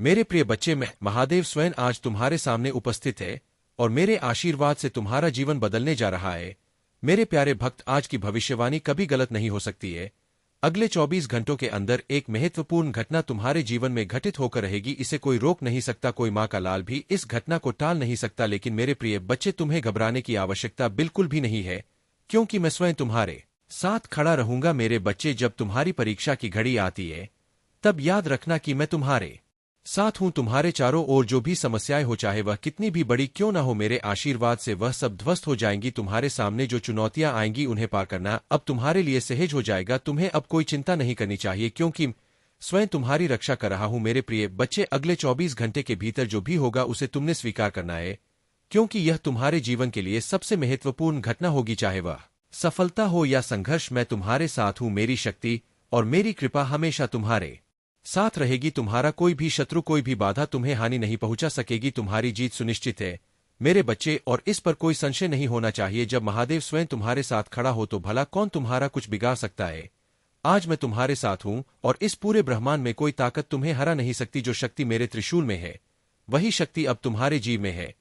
मेरे प्रिय बच्चे, मैं महादेव स्वयं आज तुम्हारे सामने उपस्थित है और मेरे आशीर्वाद से तुम्हारा जीवन बदलने जा रहा है। मेरे प्यारे भक्त, आज की भविष्यवाणी कभी गलत नहीं हो सकती है। अगले 24 घंटों के अंदर एक महत्वपूर्ण घटना तुम्हारे जीवन में घटित होकर रहेगी। इसे कोई रोक नहीं सकता, कोई माँ का लाल भी इस घटना को टाल नहीं सकता। लेकिन मेरे प्रिय बच्चे, तुम्हें घबराने की आवश्यकता बिल्कुल भी नहीं है, क्योंकि मैं स्वयं तुम्हारे साथ खड़ा रहूंगा। मेरे बच्चे, जब तुम्हारी परीक्षा की घड़ी आती है तब याद रखना कि मैं तुम्हारे साथ हूं। तुम्हारे चारों ओर जो भी समस्याएं हो, चाहे वह कितनी भी बड़ी क्यों ना हो, मेरे आशीर्वाद से वह सब ध्वस्त हो जाएंगी। तुम्हारे सामने जो चुनौतियां आएंगी उन्हें पार करना अब तुम्हारे लिए सहज हो जाएगा। तुम्हें अब कोई चिंता नहीं करनी चाहिए, क्योंकि स्वयं तुम्हारी रक्षा कर रहा हूं। मेरे प्रिय बच्चे, अगले 24 घंटे के भीतर जो भी होगा उसे तुमने स्वीकार करना है, क्योंकि यह तुम्हारे जीवन के लिए सबसे महत्वपूर्ण घटना होगी। चाहे वह सफलता हो या संघर्ष, मैं तुम्हारे साथ हूं। मेरी शक्ति और मेरी कृपा हमेशा तुम्हारे साथ रहेगी। तुम्हारा कोई भी शत्रु, कोई भी बाधा तुम्हें हानि नहीं पहुंचा सकेगी। तुम्हारी जीत सुनिश्चित है मेरे बच्चे, और इस पर कोई संशय नहीं होना चाहिए। जब महादेव स्वयं तुम्हारे साथ खड़ा हो तो भला कौन तुम्हारा कुछ बिगाड़ सकता है। आज मैं तुम्हारे साथ हूं और इस पूरे ब्रह्मांड में कोई ताकत तुम्हें हरा नहीं सकती। जो शक्ति मेरे त्रिशूल में है वही शक्ति अब तुम्हारे जीव में है।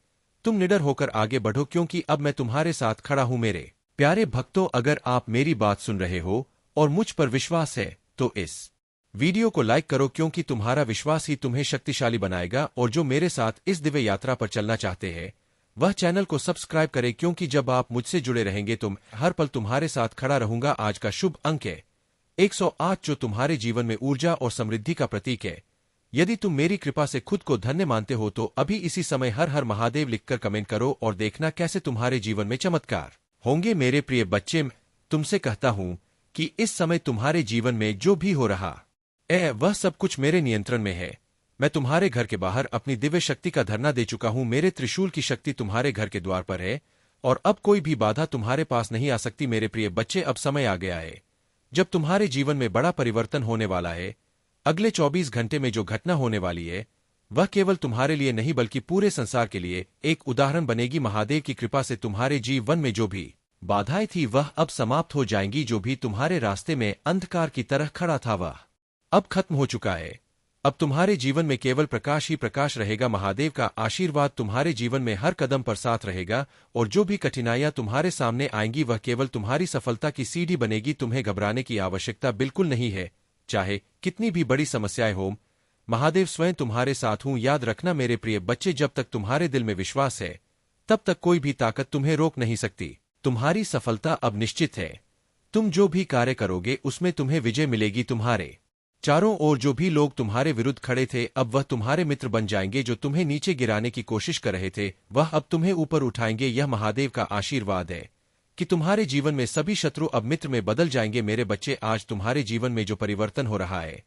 तुम निडर होकर आगे बढ़ो, क्योंकि अब मैं तुम्हारे साथ खड़ा हूं। मेरे प्यारे भक्तों, अगर आप मेरी बात सुन रहे हो और मुझ पर विश्वास है तो इस वीडियो को लाइक करो, क्योंकि तुम्हारा विश्वास ही तुम्हें शक्तिशाली बनाएगा। और जो मेरे साथ इस दिव्य यात्रा पर चलना चाहते हैं वह चैनल को सब्सक्राइब करें, क्योंकि जब आप मुझसे जुड़े रहेंगे तो हर पल तुम्हारे साथ खड़ा रहूंगा। आज का शुभ अंक है 108, जो तुम्हारे जीवन में ऊर्जा और समृद्धि का प्रतीक है। यदि तुम मेरी कृपा से खुद को धन्य मानते हो तो अभी इसी समय हर हर महादेव लिखकर कमेंट करो और देखना कैसे तुम्हारे जीवन में चमत्कार होंगे। मेरे प्रिय बच्चे, तुमसे कहता हूं कि इस समय तुम्हारे जीवन में जो भी हो रहा वह सब कुछ मेरे नियंत्रण में है। मैं तुम्हारे घर के बाहर अपनी दिव्य शक्ति का धरना दे चुका हूं। मेरे त्रिशूल की शक्ति तुम्हारे घर के द्वार पर है और अब कोई भी बाधा तुम्हारे पास नहीं आ सकती। मेरे प्रिय बच्चे, अब समय आ गया है जब तुम्हारे जीवन में बड़ा परिवर्तन होने वाला है। अगले 24 घंटे में जो घटना होने वाली है वह केवल तुम्हारे लिए नहीं बल्कि पूरे संसार के लिए एक उदाहरण बनेगी। महादेव की कृपा से तुम्हारे जीवन में जो भी बाधाएं थी वह अब समाप्त हो जाएंगी। जो भी तुम्हारे रास्ते में अंधकार की तरह खड़ा था वह अब खत्म हो चुका है। अब तुम्हारे जीवन में केवल प्रकाश ही प्रकाश रहेगा। महादेव का आशीर्वाद तुम्हारे जीवन में हर कदम पर साथ रहेगा और जो भी कठिनाइयां तुम्हारे सामने आएंगी वह केवल तुम्हारी सफलता की सीढ़ी बनेगी। तुम्हें घबराने की आवश्यकता बिल्कुल नहीं है, चाहे कितनी भी बड़ी समस्याएं हों। महादेव स्वयं तुम्हारे साथ हूं। याद रखना मेरे प्रिय बच्चे, जब तक तुम्हारे दिल में विश्वास है तब तक कोई भी ताकत तुम्हें रोक नहीं सकती। तुम्हारी सफलता अब निश्चित है। तुम जो भी कार्य करोगे उसमें तुम्हें विजय मिलेगी। तुम्हारे चारों ओर जो भी लोग तुम्हारे विरुद्ध खड़े थे अब वह तुम्हारे मित्र बन जाएंगे। जो तुम्हें नीचे गिराने की कोशिश कर रहे थे वह अब तुम्हें ऊपर उठाएंगे। यह महादेव का आशीर्वाद है कि तुम्हारे जीवन में सभी शत्रु अब मित्र में बदल जाएंगे। मेरे बच्चे, आज तुम्हारे जीवन में जो परिवर्तन हो रहा है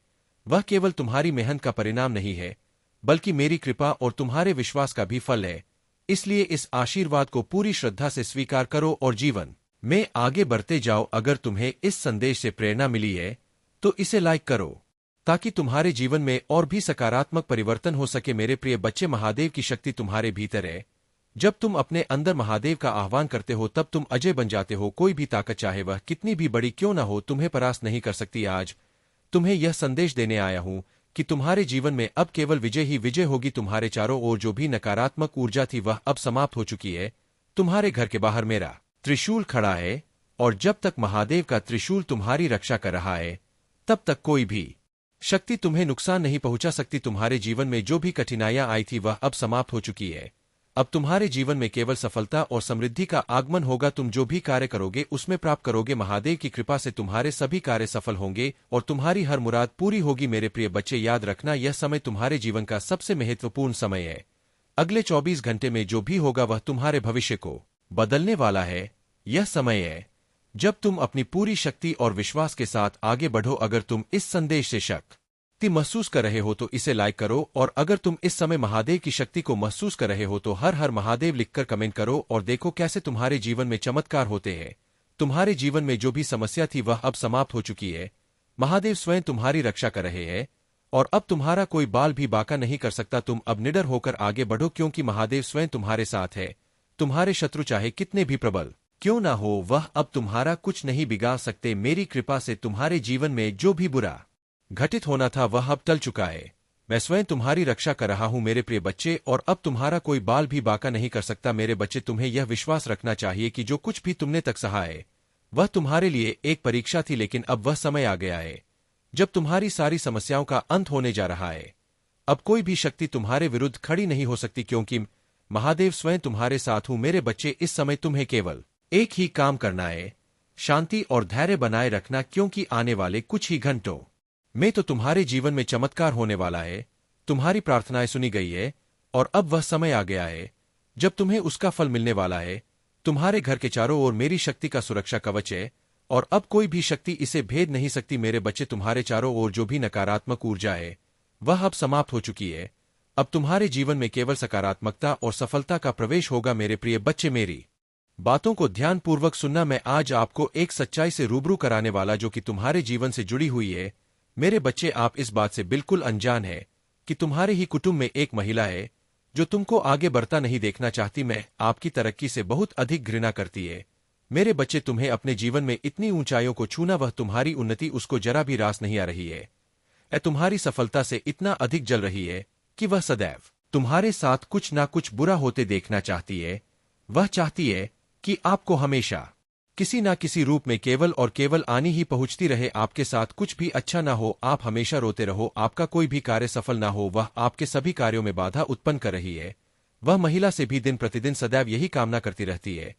वह केवल तुम्हारी मेहनत का परिणाम नहीं है बल्कि मेरी कृपा और तुम्हारे विश्वास का भी फल है। इसलिए इस आशीर्वाद को पूरी श्रद्धा से स्वीकार करो और जीवन में आगे बढ़ते जाओ। अगर तुम्हें इस संदेश से प्रेरणा मिली है तो इसे लाइक करो ताकि तुम्हारे जीवन में और भी सकारात्मक परिवर्तन हो सके। मेरे प्रिय बच्चे, महादेव की शक्ति तुम्हारे भीतर है। जब तुम अपने अंदर महादेव का आह्वान करते हो तब तुम अजय बन जाते हो। कोई भी ताकत, चाहे वह कितनी भी बड़ी क्यों ना हो, तुम्हें परास्त नहीं कर सकती। आज तुम्हें यह संदेश देने आया हूं कि तुम्हारे जीवन में अब केवल विजय ही विजय होगी। तुम्हारे चारों ओर जो भी नकारात्मक ऊर्जा थी वह अब समाप्त हो चुकी है। तुम्हारे घर के बाहर मेरा त्रिशूल खड़ा है और जब तक महादेव का त्रिशूल तुम्हारी रक्षा कर रहा है तब तक कोई भी शक्ति तुम्हें नुकसान नहीं पहुंचा सकती। तुम्हारे जीवन में जो भी कठिनाइयां आई थी वह अब समाप्त हो चुकी है। अब तुम्हारे जीवन में केवल सफलता और समृद्धि का आगमन होगा। तुम जो भी कार्य करोगे उसमें प्राप्त करोगे। महादेव की कृपा से तुम्हारे सभी कार्य सफल होंगे और तुम्हारी हर मुराद पूरी होगी। मेरे प्रिय बच्चे, याद रखना यह समय तुम्हारे जीवन का सबसे महत्वपूर्ण समय है। अगले 24 घंटे में जो भी होगा वह तुम्हारे भविष्य को बदलने वाला है। यह समय है जब तुम अपनी पूरी शक्ति और विश्वास के साथ आगे बढ़ो। अगर तुम इस संदेश से शक्ति महसूस कर रहे हो तो इसे लाइक करो, और अगर तुम इस समय महादेव की शक्ति को महसूस कर रहे हो तो हर हर महादेव लिखकर कमेंट करो और देखो कैसे तुम्हारे जीवन में चमत्कार होते हैं। तुम्हारे जीवन में जो भी समस्या थी वह अब समाप्त हो चुकी है। महादेव स्वयं तुम्हारी रक्षा कर रहे हैं और अब तुम्हारा कोई बाल भी बाका नहीं कर सकता। तुम अब निडर होकर आगे बढ़ो, क्योंकि महादेव स्वयं तुम्हारे साथ है। तुम्हारे शत्रु चाहे कितने भी प्रबल क्यों ना हो वह अब तुम्हारा कुछ नहीं बिगाड़ सकते। मेरी कृपा से तुम्हारे जीवन में जो भी बुरा घटित होना था वह अब टल चुका है। मैं स्वयं तुम्हारी रक्षा कर रहा हूं मेरे प्रिय बच्चे, और अब तुम्हारा कोई बाल भी बाका नहीं कर सकता मेरे बच्चे। तुम्हें यह विश्वास रखना चाहिए कि जो कुछ भी तुमने तक सहा है वह तुम्हारे लिए एक परीक्षा थी, लेकिन अब वह समय आ गया है जब तुम्हारी सारी समस्याओं का अंत होने जा रहा है। अब कोई भी शक्ति तुम्हारे विरुद्ध खड़ी नहीं हो सकती, क्योंकि महादेव स्वयं तुम्हारे साथ हूं मेरे बच्चे। इस समय तुम्हें केवल एक ही काम करना है, शांति और धैर्य बनाए रखना, क्योंकि आने वाले कुछ ही घंटों में तो तुम्हारे जीवन में चमत्कार होने वाला है। तुम्हारी प्रार्थनाएं सुनी गई है और अब वह समय आ गया है जब तुम्हें उसका फल मिलने वाला है। तुम्हारे घर के चारों ओर मेरी शक्ति का सुरक्षा कवच है और अब कोई भी शक्ति इसे भेद नहीं सकती मेरे बच्चे। तुम्हारे चारों ओर जो भी नकारात्मक ऊर्जा है वह अब समाप्त हो चुकी है। अब तुम्हारे जीवन में केवल सकारात्मकता और सफलता का प्रवेश होगा मेरे प्रिय बच्चे। मेरी बातों को ध्यानपूर्वक सुनना। मैं आज आपको एक सच्चाई से रूबरू कराने वाला जो कि तुम्हारे जीवन से जुड़ी हुई है मेरे बच्चे। आप इस बात से बिल्कुल अनजान है कि तुम्हारे ही कुटुंब में एक महिला है जो तुमको आगे बढ़ता नहीं देखना चाहती। मैं आपकी तरक्की से बहुत अधिक घृणा करती है मेरे बच्चे। तुम्हें अपने जीवन में इतनी ऊंचाइयों को छूना, वह तुम्हारी उन्नति उसको जरा भी रास नहीं आ रही है। तुम्हारी सफलता से इतना अधिक जल रही है कि वह सदैव तुम्हारे साथ कुछ ना कुछ बुरा होते देखना चाहती है। वह चाहती है कि आपको हमेशा किसी ना किसी रूप में केवल और केवल आनी ही पहुंचती रहे। आपके साथ कुछ भी अच्छा ना हो, आप हमेशा रोते रहो, आपका कोई भी कार्य सफल ना हो। वह आपके सभी कार्यों में बाधा उत्पन्न कर रही है। वह महिला से भी दिन प्रतिदिन सदैव यही कामना करती रहती है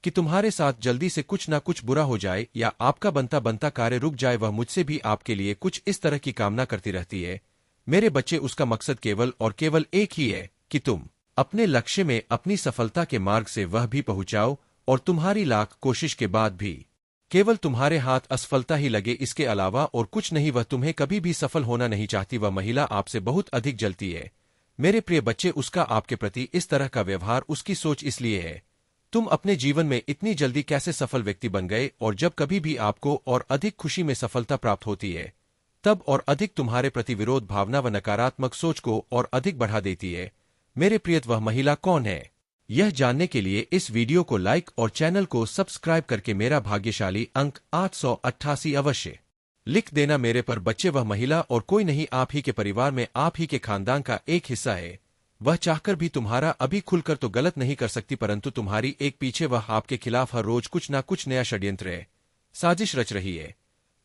कि तुम्हारे साथ जल्दी से कुछ ना कुछ बुरा हो जाए या आपका बनता बनता कार्य रुक जाए। वह मुझसे भी आपके लिए कुछ इस तरह की कामना करती रहती है मेरे बच्चे। उसका मकसद केवल और केवल एक ही है कि तुम अपने लक्ष्य में अपनी सफलता के मार्ग से वह भी पहुंचाओ, और तुम्हारी लाख कोशिश के बाद भी केवल तुम्हारे हाथ असफलता ही लगे, इसके अलावा और कुछ नहीं। वह तुम्हें कभी भी सफल होना नहीं चाहती। वह महिला आपसे बहुत अधिक जलती है मेरे प्रिय बच्चे। उसका आपके प्रति इस तरह का व्यवहार, उसकी सोच इसलिए है तुम अपने जीवन में इतनी जल्दी कैसे सफल व्यक्ति बन गए, और जब कभी भी आपको और अधिक खुशी में सफलता प्राप्त होती है तब और अधिक तुम्हारे प्रति विरोध भावना व नकारात्मक सोच को और अधिक बढ़ा देती है मेरे प्रियत। वह महिला कौन है, यह जानने के लिए इस वीडियो को लाइक और चैनल को सब्सक्राइब करके मेरा भाग्यशाली अंक 888 अवश्य लिख देना मेरे पर बच्चे। वह महिला और कोई नहीं, आप ही के परिवार में आप ही के खानदान का एक हिस्सा है। वह चाहकर भी तुम्हारा अभी खुलकर तो गलत नहीं कर सकती, परंतु तुम्हारी एक पीछे वह आपके खिलाफ हर रोज कुछ ना कुछ नया षड्यंत्र है, साजिश रच रही है।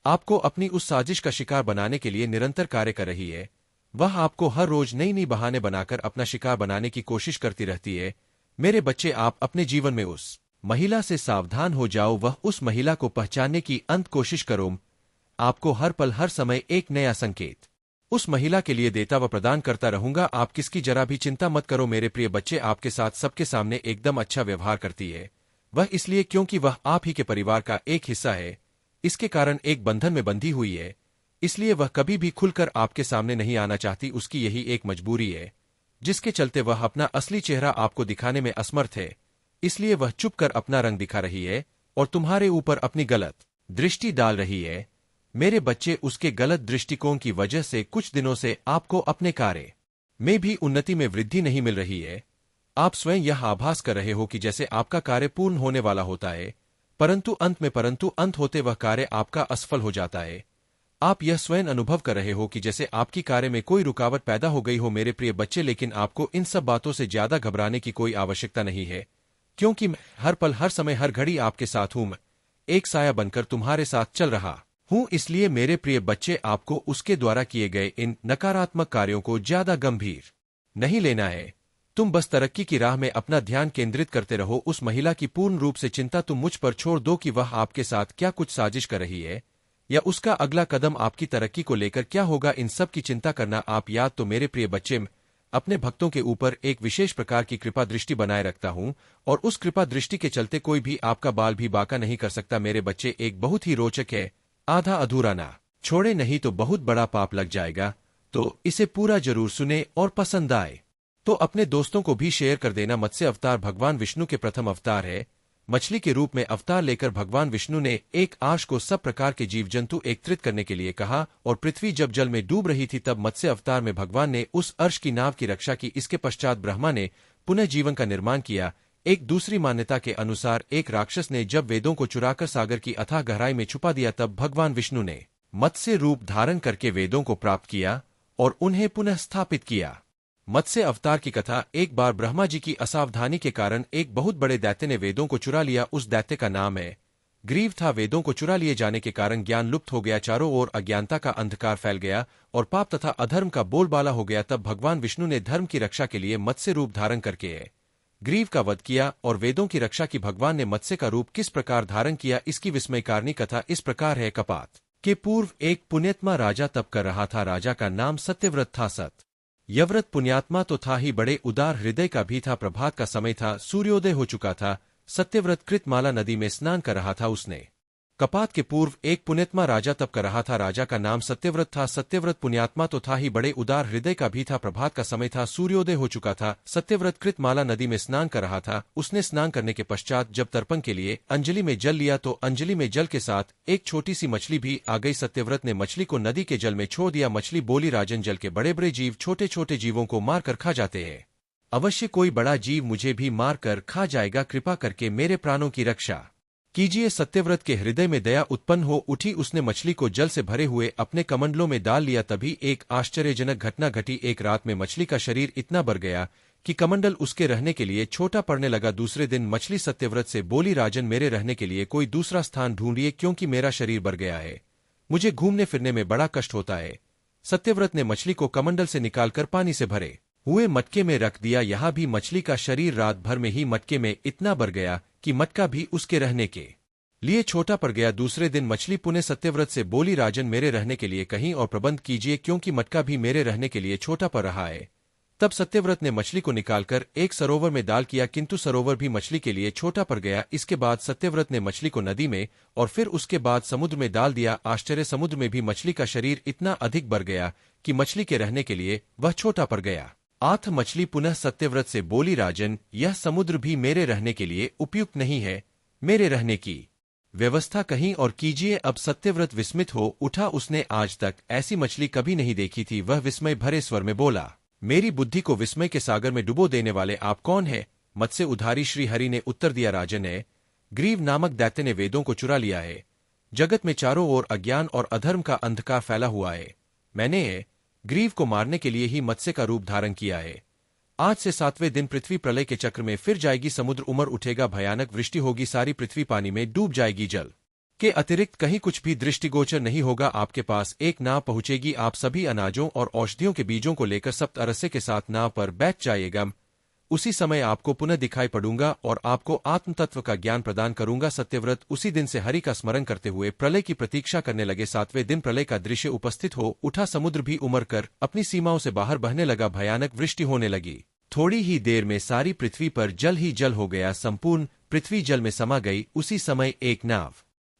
आपको अपनी उस साजिश का शिकार बनाने के लिए निरंतर कार्य कर रही है। वह आपको हर रोज नई नई बहाने बनाकर अपना शिकार बनाने की कोशिश करती रहती है मेरे बच्चे। आप अपने जीवन में उस महिला से सावधान हो जाओ, वह उस महिला को पहचानने की अंत कोशिश करो। आपको हर पल हर समय एक नया संकेत उस महिला के लिए देता व प्रदान करता रहूंगा। आप किसकी जरा भी चिंता मत करो मेरे प्रिय बच्चे। आपके साथ सबके सामने एकदम अच्छा व्यवहार करती है वह, इसलिए क्योंकि वह आप ही के परिवार का एक हिस्सा है। इसके कारण एक बंधन में बंधी हुई है, इसलिए वह कभी भी खुलकर आपके सामने नहीं आना चाहती। उसकी यही एक मजबूरी है जिसके चलते वह अपना असली चेहरा आपको दिखाने में असमर्थ है। इसलिए वह चुप कर अपना रंग दिखा रही है और तुम्हारे ऊपर अपनी गलत दृष्टि डाल रही है मेरे बच्चे। उसके गलत दृष्टिकोण की वजह से कुछ दिनों से आपको अपने कार्य में भी उन्नति में वृद्धि नहीं मिल रही है। आप स्वयं यह आभास कर रहे हो कि जैसे आपका कार्य पूर्ण होने वाला होता है, परंतु अंत होते वह कार्य आपका असफल हो जाता है। आप यह स्वयं अनुभव कर रहे हो कि जैसे आपकी कार्य में कोई रुकावट पैदा हो गई हो मेरे प्रिय बच्चे। लेकिन आपको इन सब बातों से ज्यादा घबराने की कोई आवश्यकता नहीं है, क्योंकि मैं हर पल हर समय हर घड़ी आपके साथ हूं। मैं एक साया बनकर तुम्हारे साथ चल रहा हूं, इसलिए मेरे प्रिय बच्चे आपको उसके द्वारा किए गए इन नकारात्मक कार्यों को ज्यादा गंभीर नहीं लेना है। तुम बस तरक्की की राह में अपना ध्यान केंद्रित करते रहो। उस महिला की पूर्ण रूप से चिंता तुम मुझ पर छोड़ दो कि वह आपके साथ क्या कुछ साजिश कर रही है या उसका अगला कदम आपकी तरक्की को लेकर क्या होगा। इन सब की चिंता करना आप याद तो मेरे प्रिय बच्चे अपने भक्तों के ऊपर एक विशेष प्रकार की कृपा दृष्टि बनाए रखता हूं, और उस कृपा दृष्टि के चलते कोई भी आपका बाल भी बाका नहीं कर सकता मेरे बच्चे। एक बहुत ही रोचक है, आधा अधूरा ना छोड़े, नहीं तो बहुत बड़ा पाप लग जाएगा। तो इसे पूरा जरूर सुने और पसंद आए तो अपने दोस्तों को भी शेयर कर देना। मत्स्य अवतार भगवान विष्णु के प्रथम अवतार है। मछली के रूप में अवतार लेकर भगवान विष्णु ने एक आश को सब प्रकार के जीव जंतु एकत्रित करने के लिए कहा, और पृथ्वी जब जल में डूब रही थी तब मत्स्य अवतार में भगवान ने उस अर्श की नाव की रक्षा की। इसके पश्चात ब्रह्मा ने पुनः जीवन का निर्माण किया। एक दूसरी मान्यता के अनुसार एक राक्षस ने जब वेदों को चुराकर सागर की अथाह गहराई में छुपा दिया, तब भगवान विष्णु ने मत्स्य रूप धारण करके वेदों को प्राप्त किया और उन्हें पुनः स्थापित किया। मत्स्य अवतार की कथा। एक बार ब्रह्मा जी की असावधानी के कारण एक बहुत बड़े दैत्य ने वेदों को चुरा लिया। उस दैत्य का नाम है ग्रीव था। वेदों को चुरा लिए जाने के कारण ज्ञान लुप्त हो गया, चारों ओर अज्ञानता का अंधकार फैल गया और पाप तथा अधर्म का बोलबाला हो गया। तब भगवान विष्णु ने धर्म की रक्षा के लिए मत्स्य रूप धारण करके ग्रीव का वध किया और वेदों की रक्षा की। भगवान ने मत्स्य का रूप किस प्रकार धारण किया, इसकी विस्मयकारणी कथा इस प्रकार है। कपात के पूर्व एक पुण्यात्मा राजा तप कर रहा था। राजा का नाम सत्यव्रत था। यव्रत पुण्यात्मा तो था ही, बड़े उदार हृदय का भी था। प्रभात का समय था, सूर्योदय हो चुका था। सत्यव्रत कृतमाला नदी में स्नान कर रहा था। उसने कपात के पूर्व एक पुण्यात्मा राजा तप कर रहा था। राजा का नाम सत्यव्रत था। सत्यव्रत पुण्यात्मा तो था ही, बड़े उदार हृदय का भी था। प्रभात का समय था, सूर्योदय हो चुका था। सत्यव्रत कृतमाला नदी में स्नान कर रहा था। उसने स्नान करने के पश्चात जब तर्पण के लिए अंजलि में जल लिया तो अंजलि में जल के साथ एक छोटी सी मछली भी आ गई। सत्यव्रत ने मछली को नदी के जल में छोड़ दिया। मछली बोली, राजन, जल के बड़े बड़े जीव छोटे छोटे जीवों को मार कर खा जाते हैं। अवश्य कोई बड़ा जीव मुझे भी मार कर खा जाएगा। कृपा करके मेरे प्राणों की रक्षा कीजिए। सत्यव्रत के हृदय में दया उत्पन्न हो उठी। उसने मछली को जल से भरे हुए अपने कमंडलों में डाल लिया। तभी एक आश्चर्यजनक घटना घटी। एक रात में मछली का शरीर इतना बढ़ गया कि कमंडल उसके रहने के लिए छोटा पड़ने लगा। दूसरे दिन मछली सत्यव्रत से बोली, राजन, मेरे रहने के लिए कोई दूसरा स्थान ढूंढिए, क्योंकि मेरा शरीर बढ़ गया है। मुझे घूमने फिरने में बड़ा कष्ट होता है। सत्यव्रत ने मछली को कमंडल से निकालकर पानी से भरे हुए मटके में रख दिया। यहाँ भी मछली का शरीर रात भर में ही मटके में इतना बढ़ गया कि मटका भी उसके रहने के लिए छोटा पड़ गया। दूसरे दिन मछली पुनः सत्यव्रत से बोली, राजन, मेरे रहने के लिए कहीं और प्रबंध कीजिए, क्योंकि मटका भी मेरे रहने के लिए छोटा पड़ रहा है। तब सत्यव्रत ने मछली को निकालकर एक सरोवर में डाल किया, किंतु सरोवर भी मछली के लिए छोटा पड़ गया। इसके बाद सत्यव्रत ने मछली को नदी में और फिर उसके बाद समुद्र में डाल दिया। आश्चर्य, समुद्र में भी मछली का शरीर इतना अधिक बढ़ गया कि मछली के रहने के लिए वह छोटा पड़ गया। आठ मछली पुनः सत्यव्रत से बोली, राजन, यह समुद्र भी मेरे रहने के लिए उपयुक्त नहीं है। मेरे रहने की व्यवस्था कहीं और कीजिए। अब सत्यव्रत विस्मित हो उठा। उसने आज तक ऐसी मछली कभी नहीं देखी थी। वह विस्मय भरे स्वर में बोला, मेरी बुद्धि को विस्मय के सागर में डुबो देने वाले आप कौन है? मत्स्य उधारी श्री हरि ने उत्तर दिया, राजन है, ग्रीव नामक दैत्य ने वेदों को चुरा लिया है। जगत में चारों ओर अज्ञान और अधर्म का अंधकार फैला हुआ है। मैंने ग्रीव को मारने के लिए ही मत्स्य का रूप धारण किया है। आज से 7वें दिन पृथ्वी प्रलय के चक्र में फिर जाएगी। समुद्र उमड़ उठेगा, भयानक वृष्टि होगी, सारी पृथ्वी पानी में डूब जाएगी। जल के अतिरिक्त कहीं कुछ भी दृष्टिगोचर नहीं होगा। आपके पास एक नाव पहुंचेगी। आप सभी अनाजों और औषधियों के बीजों को लेकर सप्त अरसे के साथ नाव पर बैठ जाइएगा। उसी समय आपको पुनः दिखाई पड़ूंगा और आपको आत्म तत्व का ज्ञान प्रदान करूंगा। सत्यव्रत उसी दिन से हरि का स्मरण करते हुए प्रलय की प्रतीक्षा करने लगे। 7वें दिन प्रलय का दृश्य उपस्थित हो उठा। समुद्र भी उमड़ कर अपनी सीमाओं से बाहर बहने लगा। भयानक वृष्टि होने लगी। थोड़ी ही देर में सारी पृथ्वी पर जल ही जल हो गया। संपूर्ण पृथ्वी जल में समा गई। उसी समय एक नाव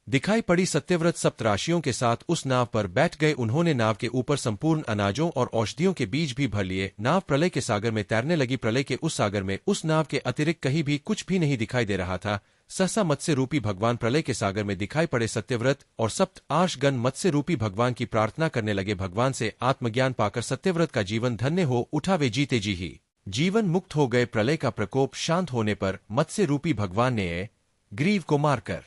दिखाई पड़ी। सत्यव्रत सप्तराशियों के साथ उस नाव पर बैठ गए। उन्होंने नाव के ऊपर संपूर्ण अनाजों और औषधियों के बीज भी भर लिए। नाव प्रलय के सागर में तैरने लगी। प्रलय के उस सागर में उस नाव के अतिरिक्त कहीं भी कुछ भी नहीं दिखाई दे रहा था। सहसा मत्स्य रूपी भगवान प्रलय के सागर में दिखाई पड़े। सत्यव्रत और सप्त आर्षगण मत्स्य रूपी भगवान की प्रार्थना करने लगे। भगवान से आत्मज्ञान पाकर सत्यव्रत का जीवन धन्य हो उठा। वे जीते जी ही जीवन मुक्त हो गए। प्रलय का प्रकोप शांत होने पर मत्स्य रूपी भगवान ने ग्रीव को मारकर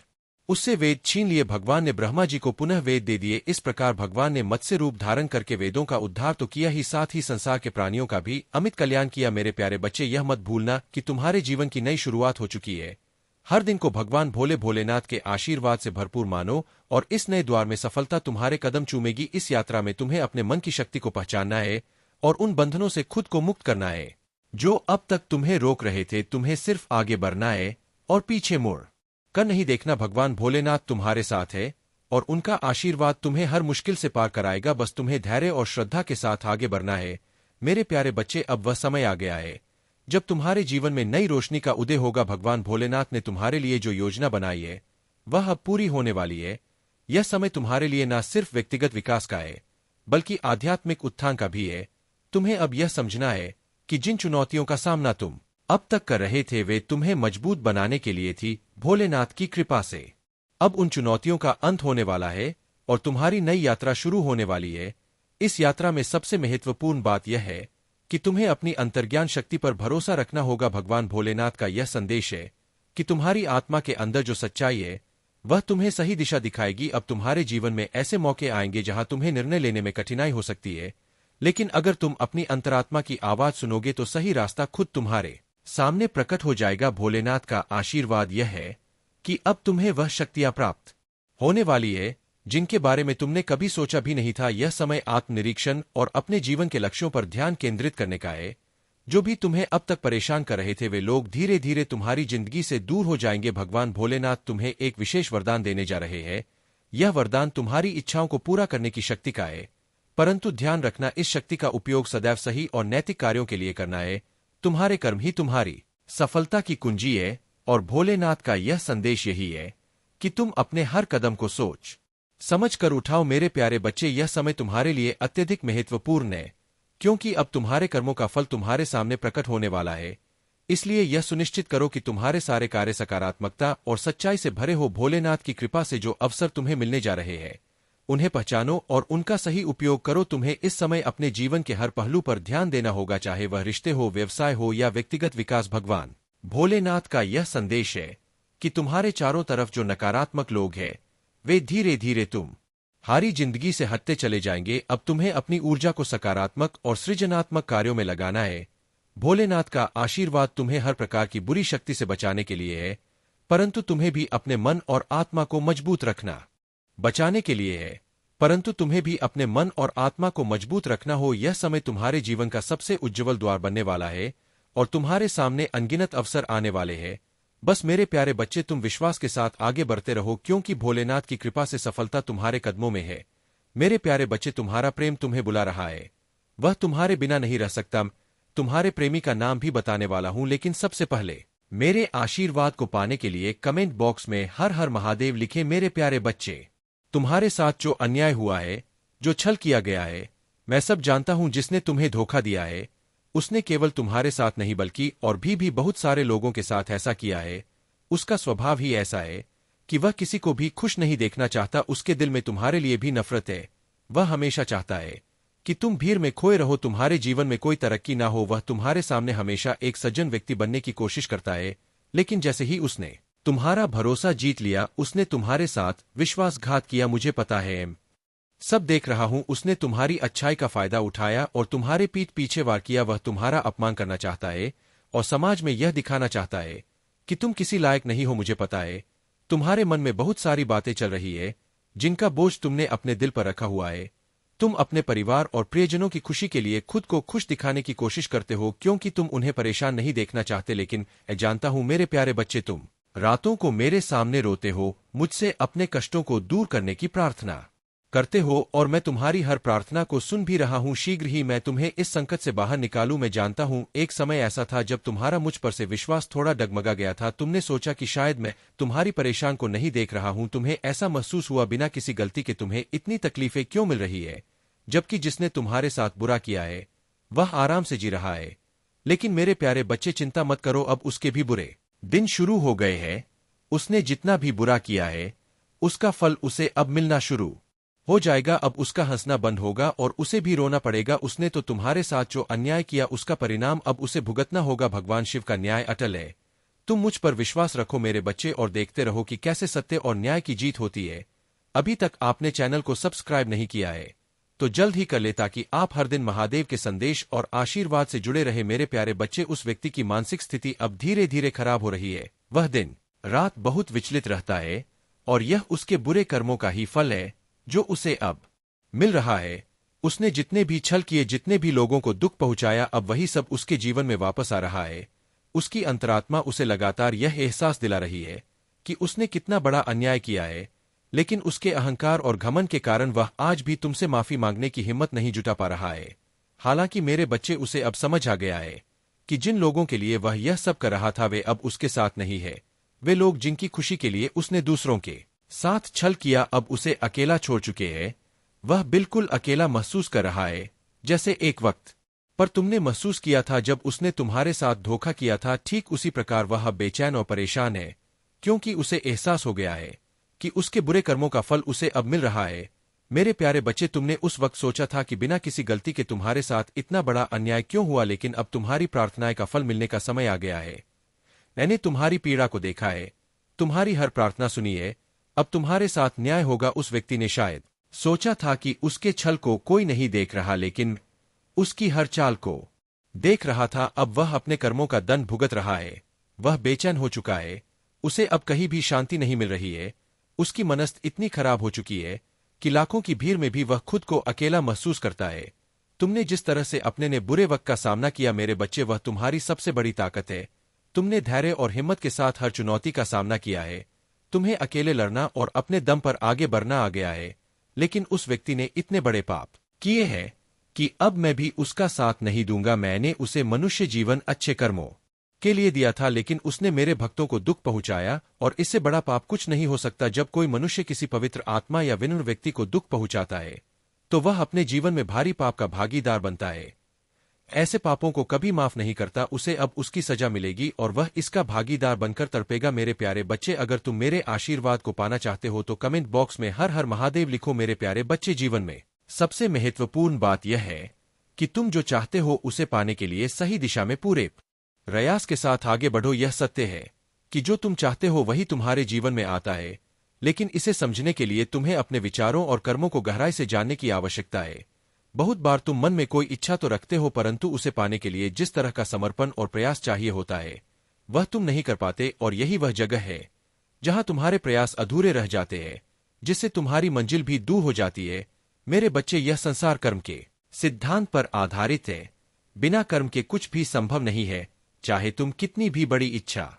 उससे वेद छीन लिए। भगवान ने ब्रह्मा जी को पुनः वेद दे दिए। इस प्रकार भगवान ने मत्स्य रूप धारण करके वेदों का उद्धार तो किया ही, साथ ही संसार के प्राणियों का भी अमित कल्याण किया। मेरे प्यारे बच्चे, यह मत भूलना कि तुम्हारे जीवन की नई शुरुआत हो चुकी है। हर दिन को भगवान भोले भोलेनाथ के आशीर्वाद से भरपूर मानो और इस नए द्वार में सफलता तुम्हारे कदम चूमेगी। इस यात्रा में तुम्हें अपने मन की शक्ति को पहचानना है और उन बंधनों से खुद को मुक्त करना है जो अब तक तुम्हें रोक रहे थे। तुम्हें सिर्फ आगे बढ़ना है और पीछे मुड़ कर नहीं देखना। भगवान भोलेनाथ तुम्हारे साथ है और उनका आशीर्वाद तुम्हें हर मुश्किल से पार कराएगा। बस तुम्हें धैर्य और श्रद्धा के साथ आगे बढ़ना है। मेरे प्यारे बच्चे, अब वह समय आ गया है जब तुम्हारे जीवन में नई रोशनी का उदय होगा। भगवान भोलेनाथ ने तुम्हारे लिए जो योजना बनाई है वह अब पूरी होने वाली है। यह समय तुम्हारे लिए न सिर्फ व्यक्तिगत विकास का है बल्कि आध्यात्मिक उत्थान का भी है। तुम्हें अब यह समझना है कि जिन चुनौतियों का सामना तुम अब तक कर रहे थे वे तुम्हें मजबूत बनाने के लिए थी। भोलेनाथ की कृपा से अब उन चुनौतियों का अंत होने वाला है और तुम्हारी नई यात्रा शुरू होने वाली है। इस यात्रा में सबसे महत्वपूर्ण बात यह है कि तुम्हें अपनी अंतर्ज्ञान शक्ति पर भरोसा रखना होगा। भगवान भोलेनाथ का यह संदेश है कि तुम्हारी आत्मा के अंदर जो सच्चाई है वह तुम्हें सही दिशा दिखाएगी। अब तुम्हारे जीवन में ऐसे मौके आएंगे जहां तुम्हें निर्णय लेने में कठिनाई हो सकती है, लेकिन अगर तुम अपनी अंतरात्मा की आवाज सुनोगे तो सही रास्ता खुद तुम्हारे सामने प्रकट हो जाएगा। भोलेनाथ का आशीर्वाद यह है कि अब तुम्हें वह शक्तियां प्राप्त होने वाली है जिनके बारे में तुमने कभी सोचा भी नहीं था। यह समय आत्मनिरीक्षण और अपने जीवन के लक्ष्यों पर ध्यान केंद्रित करने का है। जो भी तुम्हें अब तक परेशान कर रहे थे वे लोग धीरे धीरे तुम्हारी जिंदगी से दूर हो जाएंगे। भगवान भोलेनाथ तुम्हें एक विशेष वरदान देने जा रहे हैं। यह वरदान तुम्हारी इच्छाओं को पूरा करने की शक्ति का है, परंतु ध्यान रखना इस शक्ति का उपयोग सदैव सही और नैतिक कार्यों के लिए करना है। तुम्हारे कर्म ही तुम्हारी सफलता की कुंजी है और भोलेनाथ का यह संदेश यही है कि तुम अपने हर कदम को सोच समझ कर उठाओ। मेरे प्यारे बच्चे, यह समय तुम्हारे लिए अत्यधिक महत्वपूर्ण है क्योंकि अब तुम्हारे कर्मों का फल तुम्हारे सामने प्रकट होने वाला है। इसलिए यह सुनिश्चित करो कि तुम्हारे सारे कार्य सकारात्मकता और सच्चाई से भरे हो। भोलेनाथ की कृपा से जो अवसर तुम्हें मिलने जा रहे हैं उन्हें पहचानो और उनका सही उपयोग करो। तुम्हें इस समय अपने जीवन के हर पहलू पर ध्यान देना होगा, चाहे वह रिश्ते हो, व्यवसाय हो या व्यक्तिगत विकास। भगवान भोलेनाथ का यह संदेश है कि तुम्हारे चारों तरफ जो नकारात्मक लोग हैं वे धीरे धीरे तुम्हारी जिंदगी से हटते चले जाएंगे। अब तुम्हें अपनी ऊर्जा को सकारात्मक और सृजनात्मक कार्यों में लगाना है। भोलेनाथ का आशीर्वाद तुम्हें हर प्रकार की बुरी शक्ति से बचाने के लिए है, परंतु तुम्हें भी अपने मन और आत्मा को मजबूत रखना बचाने के लिए है, परंतु तुम्हें भी अपने मन और आत्मा को मजबूत रखना हो। यह समय तुम्हारे जीवन का सबसे उज्ज्वल द्वार बनने वाला है और तुम्हारे सामने अनगिनत अवसर आने वाले हैं। बस मेरे प्यारे बच्चे, तुम विश्वास के साथ आगे बढ़ते रहो क्योंकि भोलेनाथ की कृपा से सफलता तुम्हारे कदमों में है। मेरे प्यारे बच्चे, तुम्हारा प्रेम तुम्हें बुला रहा है, वह तुम्हारे बिना नहीं रह सकता। तुम्हारे प्रेमी का नाम भी बताने वाला हूं, लेकिन सबसे पहले मेरे आशीर्वाद को पाने के लिए कमेंट बॉक्स में हर हर महादेव लिखें। मेरे प्यारे बच्चे, तुम्हारे साथ जो अन्याय हुआ है, जो छल किया गया है, मैं सब जानता हूं। जिसने तुम्हें धोखा दिया है उसने केवल तुम्हारे साथ नहीं बल्कि और भी बहुत सारे लोगों के साथ ऐसा किया है। उसका स्वभाव ही ऐसा है कि वह किसी को भी खुश नहीं देखना चाहता। उसके दिल में तुम्हारे लिए भी नफरत है। वह हमेशा चाहता है कि तुम भीड़ में खोए रहो, तुम्हारे जीवन में कोई तरक्की ना हो। वह तुम्हारे सामने हमेशा एक सज्जन व्यक्ति बनने की कोशिश करता है, लेकिन जैसे ही उसने तुम्हारा भरोसा जीत लिया उसने तुम्हारे साथ विश्वासघात किया। मुझे पता है, सब देख रहा हूं। उसने तुम्हारी अच्छाई का फायदा उठाया और तुम्हारे पीठ पीछे वार किया। वह तुम्हारा अपमान करना चाहता है और समाज में यह दिखाना चाहता है कि तुम किसी लायक नहीं हो। मुझे पता है, तुम्हारे मन में बहुत सारी बातें चल रही है जिनका बोझ तुमने अपने दिल पर रखा हुआ है। तुम अपने परिवार और प्रियजनों की खुशी के लिए खुद को खुश दिखाने की कोशिश करते हो क्योंकि तुम उन्हें परेशान नहीं देखना चाहते। लेकिन मैं जानता हूं मेरे प्यारे बच्चे, तुम रातों को मेरे सामने रोते हो, मुझसे अपने कष्टों को दूर करने की प्रार्थना करते हो और मैं तुम्हारी हर प्रार्थना को सुन भी रहा हूं। शीघ्र ही मैं तुम्हें इस संकट से बाहर निकालूं। मैं जानता हूं एक समय ऐसा था जब तुम्हारा मुझ पर से विश्वास थोड़ा डगमगा गया था। तुमने सोचा कि शायद मैं तुम्हारी परेशान को नहीं देख रहा हूं। तुम्हें ऐसा महसूस हुआ बिना किसी गलती के तुम्हें इतनी तकलीफें क्यों मिल रही है, जबकि जिसने तुम्हारे साथ बुरा किया है वह आराम से जी रहा है। लेकिन मेरे प्यारे बच्चे, चिंता मत करो, अब उसके भी बुरे दिन शुरू हो गए हैं। उसने जितना भी बुरा किया है उसका फल उसे अब मिलना शुरू हो जाएगा। अब उसका हंसना बंद होगा और उसे भी रोना पड़ेगा। उसने तो तुम्हारे साथ जो अन्याय किया उसका परिणाम अब उसे भुगतना होगा। भगवान शिव का न्याय अटल है। तुम मुझ पर विश्वास रखो मेरे बच्चे और देखते रहो कि कैसे सत्य और न्याय की जीत होती है। अभी तक आपने चैनल को सब्सक्राइब नहीं किया है तो जल्द ही कर ले ताकि आप हर दिन महादेव के संदेश और आशीर्वाद से जुड़े रहे। मेरे प्यारे बच्चे, उस व्यक्ति की मानसिक स्थिति अब धीरे धीरे खराब हो रही है। वह दिन रात बहुत विचलित रहता है और यह उसके बुरे कर्मों का ही फल है जो उसे अब मिल रहा है। उसने जितने भी छल किए, जितने भी लोगों को दुख पहुंचाया, अब वही सब उसके जीवन में वापस आ रहा है। उसकी अंतरात्मा उसे लगातार यह एहसास दिला रही है कि उसने कितना बड़ा अन्याय किया है, लेकिन उसके अहंकार और घमंड के कारण वह आज भी तुमसे माफी मांगने की हिम्मत नहीं जुटा पा रहा है। हालांकि मेरे बच्चे, उसे अब समझ आ गया है कि जिन लोगों के लिए वह यह सब कर रहा था वे अब उसके साथ नहीं है। वे लोग जिनकी खुशी के लिए उसने दूसरों के साथ छल किया अब उसे अकेला छोड़ चुके हैं। वह बिल्कुल अकेला महसूस कर रहा है, जैसे एक वक्त पर तुमने महसूस किया था जब उसने तुम्हारे साथ धोखा किया था। ठीक उसी प्रकार वह बेचैन और परेशान है क्योंकि उसे एहसास हो गया है कि उसके बुरे कर्मों का फल उसे अब मिल रहा है। मेरे प्यारे बच्चे, तुमने उस वक्त सोचा था कि बिना किसी गलती के तुम्हारे साथ इतना बड़ा अन्याय क्यों हुआ, लेकिन अब तुम्हारी प्रार्थनाएं का फल मिलने का समय आ गया है। मैंने तुम्हारी पीड़ा को देखा है, तुम्हारी हर प्रार्थना सुनी है। अब तुम्हारे साथ न्याय होगा। उस व्यक्ति ने शायद सोचा था कि उसके छल को कोई नहीं देख रहा, लेकिन उसकी हर चाल को देख रहा था। अब वह अपने कर्मों का दंड भुगत रहा है। वह बेचैन हो चुका है। उसे अब कहीं भी शांति नहीं मिल रही है। उसकी मनस्त इतनी खराब हो चुकी है कि लाखों की भीड़ में भी वह खुद को अकेला महसूस करता है। तुमने जिस तरह से अपने ने बुरे वक्त का सामना किया मेरे बच्चे, वह तुम्हारी सबसे बड़ी ताकत है। तुमने धैर्य और हिम्मत के साथ हर चुनौती का सामना किया है। तुम्हें अकेले लड़ना और अपने दम पर आगे बढ़ना आ गया है। लेकिन उस व्यक्ति ने इतने बड़े पाप किए हैं कि अब मैं भी उसका साथ नहीं दूंगा। मैंने उसे मनुष्य जीवन अच्छे कर्मों के लिए दिया था, लेकिन उसने मेरे भक्तों को दुख पहुंचाया, और इससे बड़ा पाप कुछ नहीं हो सकता। जब कोई मनुष्य किसी पवित्र आत्मा या विनम्र व्यक्ति को दुख पहुंचाता है तो वह अपने जीवन में भारी पाप का भागीदार बनता है। ऐसे पापों को कभी माफ नहीं करता। उसे अब उसकी सजा मिलेगी और वह इसका भागीदार बनकर तड़पेगा। मेरे प्यारे बच्चे, अगर तुम मेरे आशीर्वाद को पाना चाहते हो तो कमेंट बॉक्स में हर हर महादेव लिखो। मेरे प्यारे बच्चे, जीवन में सबसे महत्वपूर्ण बात यह है कि तुम जो चाहते हो उसे पाने के लिए सही दिशा में पूरे प्रयास के साथ आगे बढ़ो। यह सत्य है कि जो तुम चाहते हो वही तुम्हारे जीवन में आता है, लेकिन इसे समझने के लिए तुम्हें अपने विचारों और कर्मों को गहराई से जानने की आवश्यकता है। बहुत बार तुम मन में कोई इच्छा तो रखते हो, परंतु उसे पाने के लिए जिस तरह का समर्पण और प्रयास चाहिए होता है वह तुम नहीं कर पाते, और यही वह जगह है जहां तुम्हारे प्रयास अधूरे रह जाते हैं, जिससे तुम्हारी मंजिल भी दूर हो जाती है। मेरे बच्चे, यह संसार कर्म के सिद्धांत पर आधारित है। बिना कर्म के कुछ भी संभव नहीं है, चाहे तुम कितनी भी बड़ी इच्छा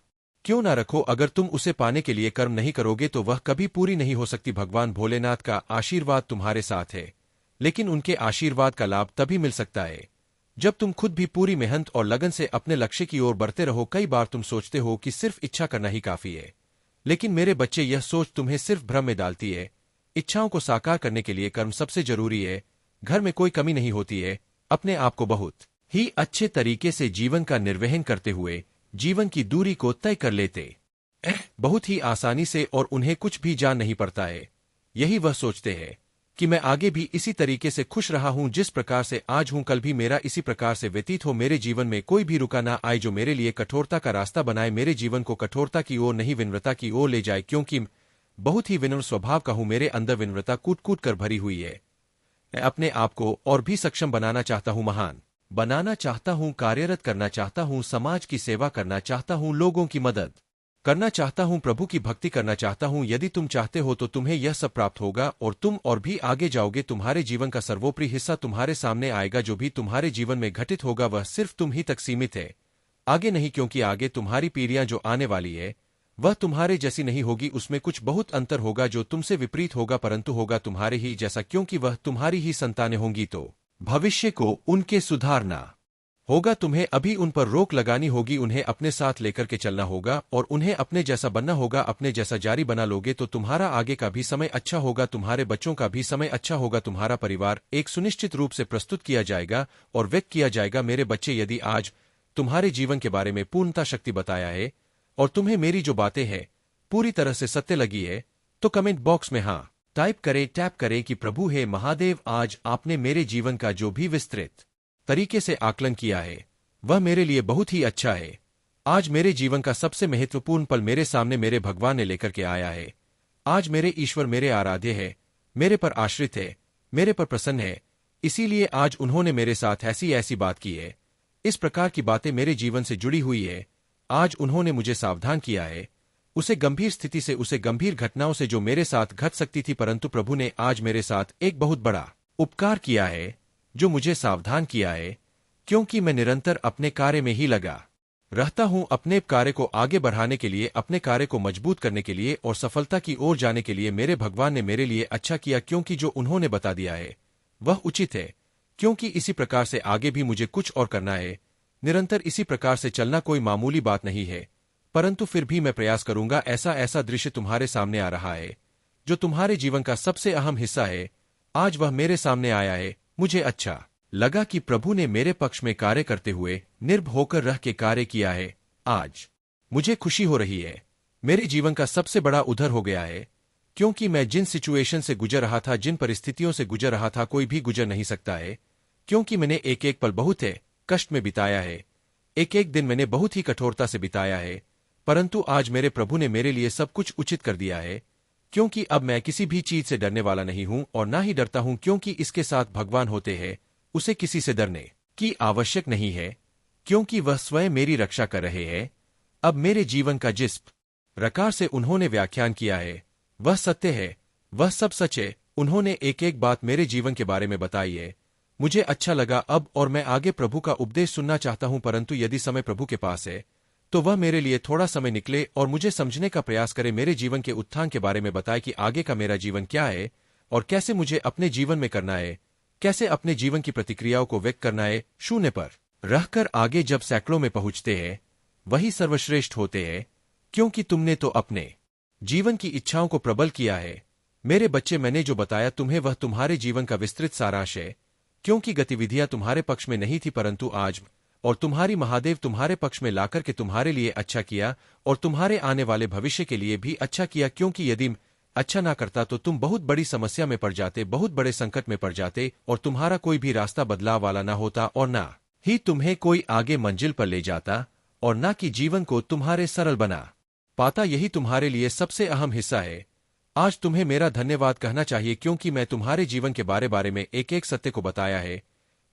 क्यों ना रखो। अगर तुम उसे पाने के लिए कर्म नहीं करोगे तो वह कभी पूरी नहीं हो सकती। भगवान भोलेनाथ का आशीर्वाद तुम्हारे साथ है, लेकिन उनके आशीर्वाद का लाभ तभी मिल सकता है जब तुम खुद भी पूरी मेहनत और लगन से अपने लक्ष्य की ओर बढ़ते रहो। कई बार तुम सोचते हो कि सिर्फ इच्छा करना ही काफी है, लेकिन मेरे बच्चे, यह सोच तुम्हें सिर्फ भ्रम में डालती है। इच्छाओं को साकार करने के लिए कर्म सबसे जरूरी है। घर में कोई कमी नहीं होती है। अपने आप को बहुत ही अच्छे तरीके से जीवन का निर्वहन करते हुए जीवन की दूरी को तय कर लेते बहुत ही आसानी से, और उन्हें कुछ भी जान नहीं पड़ता है। यही वह सोचते हैं कि मैं आगे भी इसी तरीके से खुश रहा हूं, जिस प्रकार से आज हूं कल भी मेरा इसी प्रकार से व्यतीत हो। मेरे जीवन में कोई भी रुका ना आए जो मेरे लिए कठोरता का रास्ता बनाए, मेरे जीवन को कठोरता की ओर नहीं विनम्रता की ओर ले जाए, क्योंकि बहुत ही विनम्र स्वभाव का हूं। मेरे अंदर विनम्रता कूट कूट कर भरी हुई है। मैं अपने आप को और भी सक्षम बनाना चाहता हूं, महान बनाना चाहता हूं, कार्यरत करना चाहता हूं, समाज की सेवा करना चाहता हूं, लोगों की मदद करना चाहता हूं, प्रभु की भक्ति करना चाहता हूं। यदि तुम चाहते हो तो तुम्हें यह सब प्राप्त होगा, और तुम और भी आगे जाओगे। तुम्हारे जीवन का सर्वोपरि हिस्सा तुम्हारे सामने आएगा। जो भी तुम्हारे जीवन में घटित होगा वह सिर्फ तुम ही तक सीमित है, आगे नहीं, क्योंकि आगे तुम्हारी पीढ़ियां जो आने वाली है वह तुम्हारे जैसी नहीं होगी। उसमें कुछ बहुत अंतर होगा जो तुमसे विपरीत होगा, परंतु होगा तुम्हारे ही जैसा, क्योंकि वह तुम्हारी ही संतानें होंगी। तो भविष्य को उनके सुधारना होगा। तुम्हें अभी उन पर रोक लगानी होगी, उन्हें अपने साथ लेकर के चलना होगा और उन्हें अपने जैसा बनना होगा। अपने जैसा जारी बना लोगे तो तुम्हारा आगे का भी समय अच्छा होगा, तुम्हारे बच्चों का भी समय अच्छा होगा। तुम्हारा परिवार एक सुनिश्चित रूप से प्रस्तुत किया जाएगा और व्यक्त किया जाएगा। मेरे बच्चे, यदि आज तुम्हारे जीवन के बारे में पूर्णता शक्ति बताया है और तुम्हें मेरी जो बातें हैं पूरी तरह से सत्य लगी है तो कमेंट बॉक्स में हाँ टाइप करें, टैप करें कि प्रभु हे महादेव, आज आपने मेरे जीवन का जो भी विस्तृत तरीके से आकलन किया है वह मेरे लिए बहुत ही अच्छा है। आज मेरे जीवन का सबसे महत्वपूर्ण पल मेरे सामने मेरे भगवान ने लेकर के आया है। आज मेरे ईश्वर मेरे आराध्य है, मेरे पर आश्रित है, मेरे पर प्रसन्न है। इसीलिए आज उन्होंने मेरे साथ ऐसी ऐसी बात की है। इस प्रकार की बातें मेरे जीवन से जुड़ी हुई है। आज उन्होंने मुझे सावधान किया है उसे गंभीर स्थिति से, उसे गंभीर घटनाओं से जो मेरे साथ घट सकती थी, परंतु प्रभु ने आज मेरे साथ एक बहुत बड़ा उपकार किया है जो मुझे सावधान किया है, क्योंकि मैं निरंतर अपने कार्य में ही लगा रहता हूं। अपने कार्य को आगे बढ़ाने के लिए, अपने कार्य को मजबूत करने के लिए और सफलता की ओर जाने के लिए मेरे भगवान ने मेरे लिए अच्छा किया, क्योंकि जो उन्होंने बता दिया है वह उचित है। क्योंकि इसी प्रकार से आगे भी मुझे कुछ और करना है। निरंतर इसी प्रकार से चलना कोई मामूली बात नहीं है, परंतु फिर भी मैं प्रयास करूंगा। ऐसा ऐसा दृश्य तुम्हारे सामने आ रहा है जो तुम्हारे जीवन का सबसे अहम हिस्सा है, आज वह मेरे सामने आया है। मुझे अच्छा लगा कि प्रभु ने मेरे पक्ष में कार्य करते हुए निर्भय होकर रह के कार्य किया है। आज मुझे खुशी हो रही है। मेरे जीवन का सबसे बड़ा उद्धार हो गया है, क्योंकि मैं जिन सिचुएशन से गुजर रहा था, जिन परिस्थितियों से गुजर रहा था, कोई भी गुजर नहीं सकता है, क्योंकि मैंने एक एक पल बहुत है कष्ट में बिताया है। एक एक दिन मैंने बहुत ही कठोरता से बिताया है, परंतु आज मेरे प्रभु ने मेरे लिए सब कुछ उचित कर दिया है। क्योंकि अब मैं किसी भी चीज से डरने वाला नहीं हूं और ना ही डरता हूं, क्योंकि इसके साथ भगवान होते हैं उसे किसी से डरने की आवश्यक नहीं है, क्योंकि वह स्वयं मेरी रक्षा कर रहे हैं। अब मेरे जीवन का जिस प्रकार से उन्होंने व्याख्यान किया है वह सत्य है, वह सब सच है। उन्होंने एक एक बात मेरे जीवन के बारे में बताई है। मुझे अच्छा लगा अब, और मैं आगे प्रभु का उपदेश सुनना चाहता हूं, परंतु यदि समय प्रभु के पास है तो वह मेरे लिए थोड़ा समय निकले और मुझे समझने का प्रयास करे, मेरे जीवन के उत्थान के बारे में बताए कि आगे का मेरा जीवन क्या है और कैसे मुझे अपने जीवन में करना है, कैसे अपने जीवन की प्रतिक्रियाओं को व्यक्त करना है। शून्य पर रहकर आगे जब सैकड़ों में पहुंचते हैं वही सर्वश्रेष्ठ होते हैं, क्योंकि तुमने तो अपने जीवन की इच्छाओं को प्रबल किया है। मेरे बच्चे, मैंने जो बताया तुम्हें वह तुम्हारे जीवन का विस्तृत सारांश है, क्योंकि गतिविधियां तुम्हारे पक्ष में नहीं थी, परंतु आज और तुम्हारी महादेव तुम्हारे पक्ष में लाकर के तुम्हारे लिए अच्छा किया और तुम्हारे आने वाले भविष्य के लिए भी अच्छा किया। क्योंकि यदि अच्छा ना करता तो तुम बहुत बड़ी समस्या में पड़ जाते, बहुत बड़े संकट में पड़ जाते, और तुम्हारा कोई भी रास्ता बदलाव वाला ना होता, और ना ही तुम्हें कोई आगे मंजिल पर ले जाता, और ना कि जीवन को तुम्हारे सरल बना पाता। यही तुम्हारे लिए सबसे अहम हिस्सा है। आज तुम्हें मेरा धन्यवाद कहना चाहिए, क्योंकि मैं तुम्हारे जीवन के बारे में एक एक सत्य को बताया है,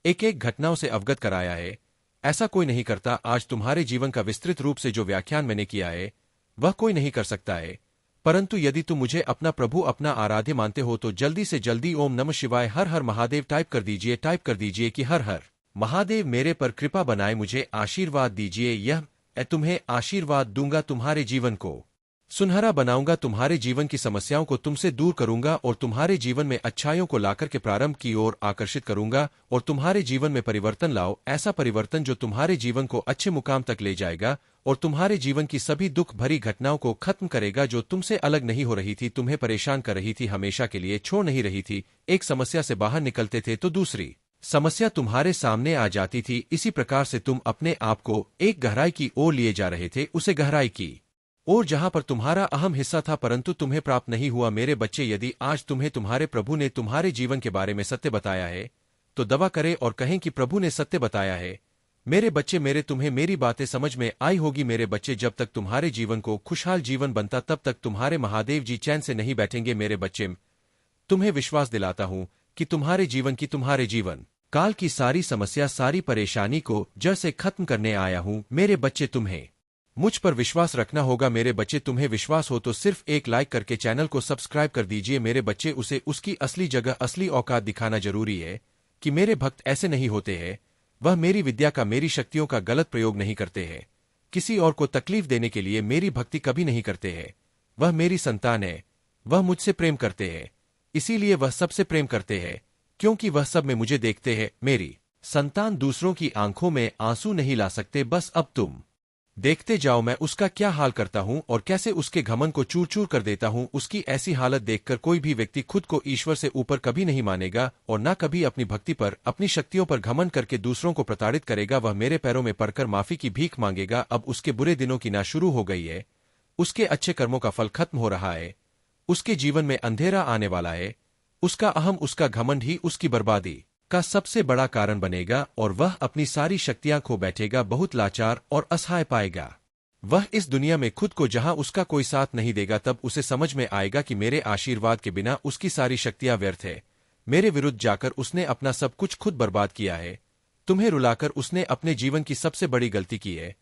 एक एक घटनाओं से अवगत कराया है। ऐसा कोई नहीं करता। आज तुम्हारे जीवन का विस्तृत रूप से जो व्याख्यान मैंने किया है वह कोई नहीं कर सकता है। परंतु यदि तुम मुझे अपना प्रभु, अपना आराध्य मानते हो तो जल्दी से जल्दी ओम नमः शिवाय, हर हर महादेव टाइप कर दीजिए कि हर हर महादेव मेरे पर कृपा बनाए, मुझे आशीर्वाद दीजिए। यह तुम्हें आशीर्वाद दूंगा, तुम्हारे जीवन को सुनहरा बनाऊंगा, तुम्हारे जीवन की समस्याओं को तुमसे दूर करूंगा और तुम्हारे जीवन में अच्छाइयों को लाकर के प्रारंभ की ओर आकर्षित करूंगा, और तुम्हारे जीवन में परिवर्तन लाओ, ऐसा परिवर्तन जो तुम्हारे जीवन को अच्छे मुकाम तक ले जाएगा और तुम्हारे जीवन की सभी दुख भरी घटनाओं को खत्म करेगा जो तुमसे अलग नहीं हो रही थी, तुम्हें परेशान कर रही थी, हमेशा के लिए छोड़ नहीं रही थी। एक समस्या से बाहर निकलते थे तो दूसरी समस्या तुम्हारे सामने आ जाती थी। इसी प्रकार से तुम अपने आप को एक गहराई की ओर लिए जा रहे थे, उसे गहराई की और जहां पर तुम्हारा अहम हिस्सा था, परंतु तुम्हें प्राप्त नहीं हुआ। मेरे बच्चे, यदि आज तुम्हें तुम्हारे प्रभु ने तुम्हारे जीवन के बारे में सत्य बताया है तो दवा करें और कहें कि प्रभु ने सत्य बताया है। मेरे बच्चे, तुम्हें मेरी बातें समझ में आई होगी। मेरे बच्चे, जब तक तुम्हारे जीवन को खुशहाल जीवन बनता तब तक तुम्हारे महादेव जी चैन से नहीं बैठेंगे। मेरे बच्चे, तुम्हें विश्वास दिलाता हूं कि तुम्हारे जीवन काल की सारी समस्या, सारी परेशानी को जड़ से खत्म करने आया हूं। मेरे बच्चे, तुम्हें मुझ पर विश्वास रखना होगा। मेरे बच्चे, तुम्हें विश्वास हो तो सिर्फ एक लाइक करके चैनल को सब्सक्राइब कर दीजिए। मेरे बच्चे, उसे उसकी असली जगह, असली औकात दिखाना जरूरी है कि मेरे भक्त ऐसे नहीं होते हैं। वह मेरी विद्या का, मेरी शक्तियों का गलत प्रयोग नहीं करते हैं। किसी और को तकलीफ देने के लिए मेरी भक्ति कभी नहीं करते हैं। वह मेरी संतान है, वह मुझसे प्रेम करते हैं, इसीलिए वह सबसे प्रेम करते हैं, क्योंकि वह सब में मुझे देखते हैं। मेरी संतान दूसरों की आंखों में आंसू नहीं ला सकते। बस अब तुम देखते जाओ मैं उसका क्या हाल करता हूं और कैसे उसके घमंड को चूर चूर कर देता हूं। उसकी ऐसी हालत देखकर कोई भी व्यक्ति खुद को ईश्वर से ऊपर कभी नहीं मानेगा और न कभी अपनी भक्ति पर, अपनी शक्तियों पर घमंड करके दूसरों को प्रताड़ित करेगा। वह मेरे पैरों में पड़कर माफी की भीख मांगेगा। अब उसके बुरे दिनों की ना शुरू हो गई है, उसके अच्छे कर्मों का फल खत्म हो रहा है, उसके जीवन में अंधेरा आने वाला है। उसका अहम, उसका घमंड ही उसकी बर्बादी का सबसे बड़ा कारण बनेगा और वह अपनी सारी शक्तियां खो बैठेगा, बहुत लाचार और असहाय पाएगा। वह इस दुनिया में खुद को जहां उसका कोई साथ नहीं देगा, तब उसे समझ में आएगा कि मेरे आशीर्वाद के बिना उसकी सारी शक्तियां व्यर्थ है। मेरे विरुद्ध जाकर उसने अपना सब कुछ खुद बर्बाद किया है। तुम्हें रुलाकर उसने अपने जीवन की सबसे बड़ी गलती की है।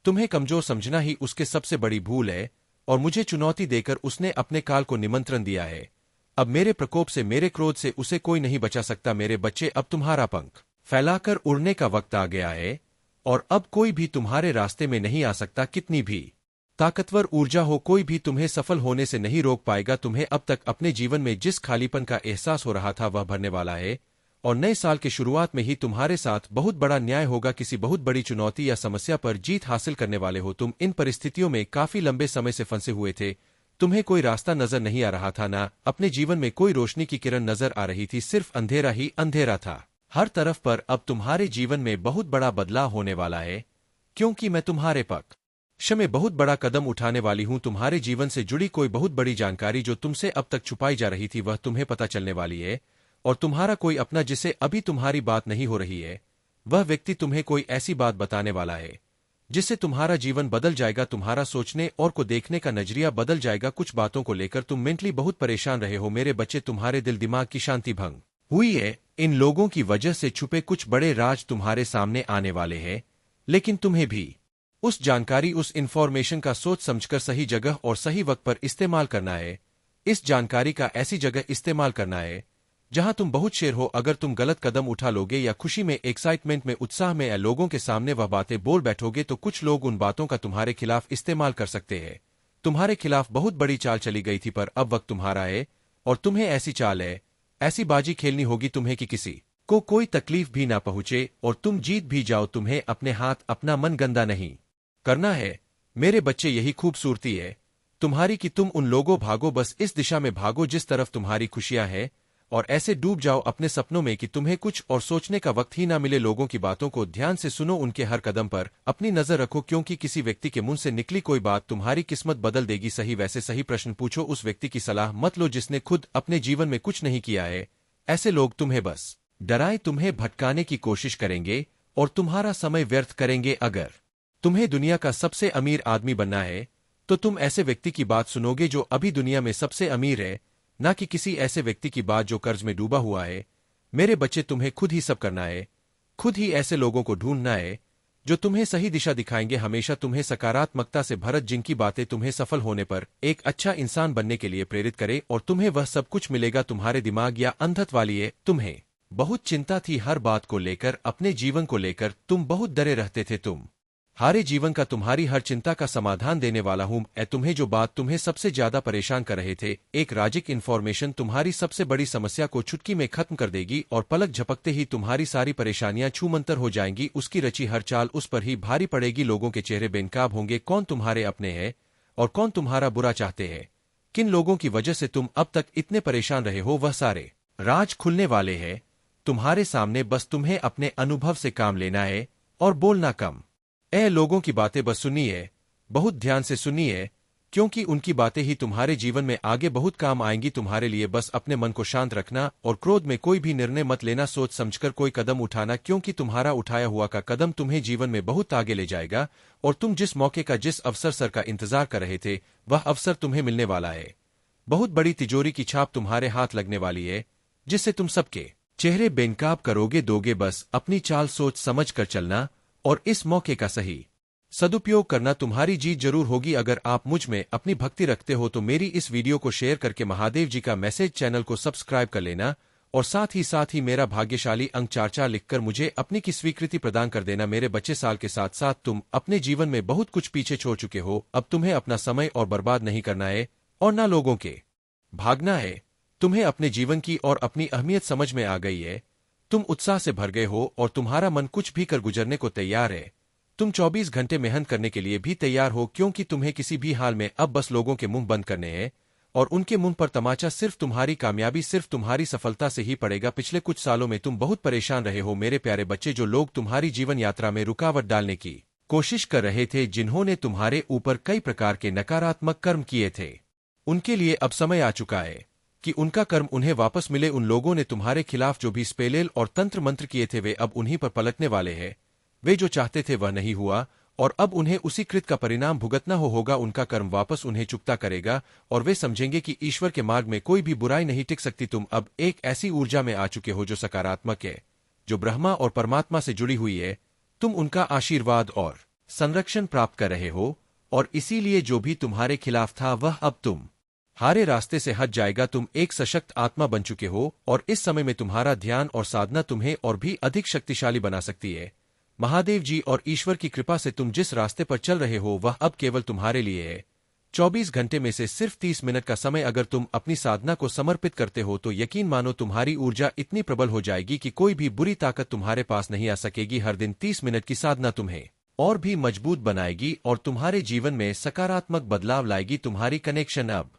तुम्हें कमजोर समझना ही उसके सबसे बड़ी भूल है और मुझे चुनौती देकर उसने अपने काल को निमंत्रण दिया है। अब मेरे प्रकोप से, मेरे क्रोध से उसे कोई नहीं बचा सकता। मेरे बच्चे, अब तुम्हारा पंख फैलाकर उड़ने का वक्त आ गया है और अब कोई भी तुम्हारे रास्ते में नहीं आ सकता। कितनी भी ताकतवर ऊर्जा हो, कोई भी तुम्हें सफल होने से नहीं रोक पाएगा। तुम्हें अब तक अपने जीवन में जिस खालीपन का एहसास हो रहा था वह भरने वाला है और नए साल के शुरुआत में ही तुम्हारे साथ बहुत बड़ा न्याय होगा। किसी बहुत बड़ी चुनौती या समस्या पर जीत हासिल करने वाले हो तुम। इन परिस्थितियों में काफी लंबे समय से फंसे हुए थे। तुम्हें कोई रास्ता नजर नहीं आ रहा था, ना अपने जीवन में कोई रोशनी की किरण नजर आ रही थी, सिर्फ अंधेरा ही अंधेरा था हर तरफ पर। अब तुम्हारे जीवन में बहुत बड़ा बदलाव होने वाला है, क्योंकि मैं तुम्हारे पक्ष में बहुत बड़ा कदम उठाने वाली हूं। तुम्हारे जीवन से जुड़ी कोई बहुत बड़ी जानकारी जो तुमसे अब तक छुपाई जा रही थी वह तुम्हें पता चलने वाली है। और तुम्हारा कोई अपना जिसे अभी तुम्हारी बात नहीं हो रही है, वह व्यक्ति तुम्हें कोई ऐसी बात बताने वाला है जिससे तुम्हारा जीवन बदल जाएगा। तुम्हारा सोचने और को देखने का नजरिया बदल जाएगा। कुछ बातों को लेकर तुम मेंटली बहुत परेशान रहे हो। मेरे बच्चे, तुम्हारे दिल दिमाग की शांति भंग हुई है इन लोगों की वजह से छुपे कुछ बड़े राज तुम्हारे सामने आने वाले हैं, लेकिन तुम्हें भी उस जानकारी, उस इन्फॉर्मेशन का सोच समझकर सही जगह और सही वक्त पर इस्तेमाल करना है। इस जानकारी का ऐसी जगह इस्तेमाल करना है जहां तुम बहुत शेर हो। अगर तुम गलत कदम उठा लोगे या खुशी में, एक्साइटमेंट में, उत्साह में या लोगों के सामने वह बातें बोल बैठोगे तो कुछ लोग उन बातों का तुम्हारे खिलाफ इस्तेमाल कर सकते हैं। तुम्हारे खिलाफ बहुत बड़ी चाल चली गई थी, पर अब वक्त तुम्हारा है और तुम्हें ऐसी चाल है, ऐसी बाजी खेलनी होगी तुम्हें कि किसी को कोई तकलीफ भी ना पहुंचे और तुम जीत भी जाओ। तुम्हें अपने हाथ, अपना मन गंदा नहीं करना है मेरे बच्चे। यही खूबसूरती है तुम्हारी कि तुम उन लोगों भागो, बस इस दिशा में भागो जिस तरफ तुम्हारी खुशियां हैं, और ऐसे डूब जाओ अपने सपनों में कि तुम्हें कुछ और सोचने का वक्त ही ना मिले। लोगों की बातों को ध्यान से सुनो, उनके हर कदम पर अपनी नजर रखो, क्योंकि किसी व्यक्ति के मुंह से निकली कोई बात तुम्हारी किस्मत बदल देगी। सही वैसे सही प्रश्न पूछो, उस व्यक्ति की सलाह मत लो जिसने खुद अपने जीवन में कुछ नहीं किया है। ऐसे लोग तुम्हें बस डराए, तुम्हें भटकाने की कोशिश करेंगे और तुम्हारा समय व्यर्थ करेंगे। अगर तुम्हें दुनिया का सबसे अमीर आदमी बनना है तो तुम ऐसे व्यक्ति की बात सुनोगे जो अभी दुनिया में सबसे अमीर है, ना कि किसी ऐसे व्यक्ति की बात जो कर्ज में डूबा हुआ है। मेरे बच्चे, तुम्हें खुद ही सब करना है, खुद ही ऐसे लोगों को ढूंढना है जो तुम्हें सही दिशा दिखाएंगे, हमेशा तुम्हें सकारात्मकता से भरत, जिनकी बातें तुम्हें सफल होने पर, एक अच्छा इंसान बनने के लिए प्रेरित करे। और तुम्हें वह सब कुछ मिलेगा तुम्हारे दिमाग या अंधत वाली है। तुम्हें बहुत चिंता थी हर बात को लेकर, अपने जीवन को लेकर तुम बहुत डरे रहते थे। तुम हारे जीवन का तुम्हारी हर चिंता का समाधान देने वाला हूं। तुम्हें जो बात तुम्हें सबसे ज्यादा परेशान कर रहे थे, एक राजिक इन्फॉर्मेशन तुम्हारी सबसे बड़ी समस्या को चुटकी में खत्म कर देगी और पलक झपकते ही तुम्हारी सारी परेशानियां छूमंतर हो जाएंगी। उसकी रची हर चाल उस पर ही भारी पड़ेगी। लोगों के चेहरे बेनकाब होंगे, कौन तुम्हारे अपने हैं और कौन तुम्हारा बुरा चाहते हैं। किन लोगों की वजह से तुम अब तक इतने परेशान रहे हो, वह सारे राज खुलने वाले हैं तुम्हारे सामने। बस तुम्हें अपने अनुभव से काम लेना है और बोलना कम। लोगों की बातें बस सुनिए, बहुत ध्यान से सुनिए, क्योंकि उनकी बातें ही तुम्हारे जीवन में आगे बहुत काम आएंगी। तुम्हारे लिए बस अपने मन को शांत रखना और क्रोध में कोई भी निर्णय मत लेना, सोच समझकर कोई कदम उठाना, क्योंकि तुम्हारा उठाया हुआ का कदम तुम्हें जीवन में बहुत आगे ले जाएगा। और तुम जिस मौके का, जिस अवसर सर का इंतजार कर रहे थे, वह अवसर तुम्हें मिलने वाला है। बहुत बड़ी तिजोरी की छाप तुम्हारे हाथ लगने वाली है, जिससे तुम सबके चेहरे बेनकाब करोगे दोगे। बस अपनी चाल सोच समझ कर चलना और इस मौके का सही सदुपयोग करना, तुम्हारी जीत जरूर होगी। अगर आप मुझ में अपनी भक्ति रखते हो तो मेरी इस वीडियो को शेयर करके महादेव जी का मैसेज चैनल को सब्सक्राइब कर लेना और साथ ही मेरा भाग्यशाली अंक 44 लिखकर मुझे अपनी की स्वीकृति प्रदान कर देना। मेरे बच्चे, साल के साथ साथ तुम अपने जीवन में बहुत कुछ पीछे छोड़ चुके हो। अब तुम्हें अपना समय और बर्बाद नहीं करना है और ना लोगों के भागना है। तुम्हें अपने जीवन की और अपनी अहमियत समझ में आ गई है। तुम उत्साह से भर गए हो और तुम्हारा मन कुछ भी कर गुजरने को तैयार है। तुम 24 घंटे मेहनत करने के लिए भी तैयार हो, क्योंकि तुम्हें किसी भी हाल में अब बस लोगों के मुंह बंद करने हैं और उनके मुंह पर तमाचा सिर्फ तुम्हारी कामयाबी, सिर्फ तुम्हारी सफलता से ही पड़ेगा। पिछले कुछ सालों में तुम बहुत परेशान रहे हो मेरे प्यारे बच्चे। जो लोग तुम्हारी जीवन यात्रा में रुकावट डालने की कोशिश कर रहे थे, जिन्होंने तुम्हारे ऊपर कई प्रकार के नकारात्मक कर्म किए थे, उनके लिए अब समय आ चुका है कि उनका कर्म उन्हें वापस मिले। उन लोगों ने तुम्हारे खिलाफ जो भी स्पेलेल और तंत्र मंत्र किए थे, वे अब उन्हीं पर पलटने वाले हैं। वे जो चाहते थे वह नहीं हुआ और अब उन्हें उसी कृत का परिणाम भुगतना होगा। उनका कर्म वापस उन्हें चुकता करेगा और वे समझेंगे कि ईश्वर के मार्ग में कोई भी बुराई नहीं टिक सकती। तुम अब एक ऐसी ऊर्जा में आ चुके हो जो सकारात्मक है, जो ब्रह्मा और परमात्मा से जुड़ी हुई है। तुम उनका आशीर्वाद और संरक्षण प्राप्त कर रहे हो और इसीलिए जो भी तुम्हारे खिलाफ था वह अब तुम हारे रास्ते से हट जाएगा। तुम एक सशक्त आत्मा बन चुके हो और इस समय में तुम्हारा ध्यान और साधना तुम्हें और भी अधिक शक्तिशाली बना सकती है। महादेव जी और ईश्वर की कृपा से तुम जिस रास्ते पर चल रहे हो वह अब केवल तुम्हारे लिए है। 24 घंटे में से सिर्फ 30 मिनट का समय अगर तुम अपनी साधना को समर्पित करते हो तो यकीन मानो तुम्हारी ऊर्जा इतनी प्रबल हो जाएगी कि कोई भी बुरी ताकत तुम्हारे पास नहीं आ सकेगी। हर दिन 30 मिनट की साधना तुम्हें और भी मजबूत बनाएगी और तुम्हारे जीवन में सकारात्मक बदलाव लाएगी। तुम्हारी कनेक्शन अब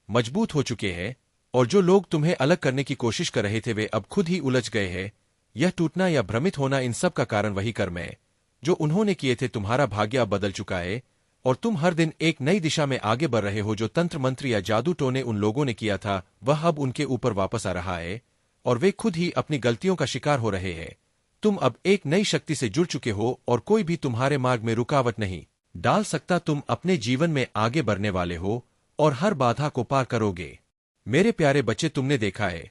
मजबूत हो चुके हैं और जो लोग तुम्हें अलग करने की कोशिश कर रहे थे वे अब खुद ही उलझ गए हैं। यह टूटना या भ्रमित होना, इन सब का कारण वही कर्म है जो उन्होंने किए थे। तुम्हारा भाग्य अब बदल चुका है और तुम हर दिन एक नई दिशा में आगे बढ़ रहे हो। जो तंत्र मंत्र या जादू टोने उन लोगों ने किया था वह अब उनके ऊपर वापस आ रहा है और वे खुद ही अपनी गलतियों का शिकार हो रहे हैं। तुम अब एक नई शक्ति से जुड़ चुके हो और कोई भी तुम्हारे मार्ग में रुकावट नहीं डाल सकता। तुम अपने जीवन में आगे बढ़ने वाले हो और हर बाधा को पार करोगे। मेरे प्यारे बच्चे, तुमने देखा है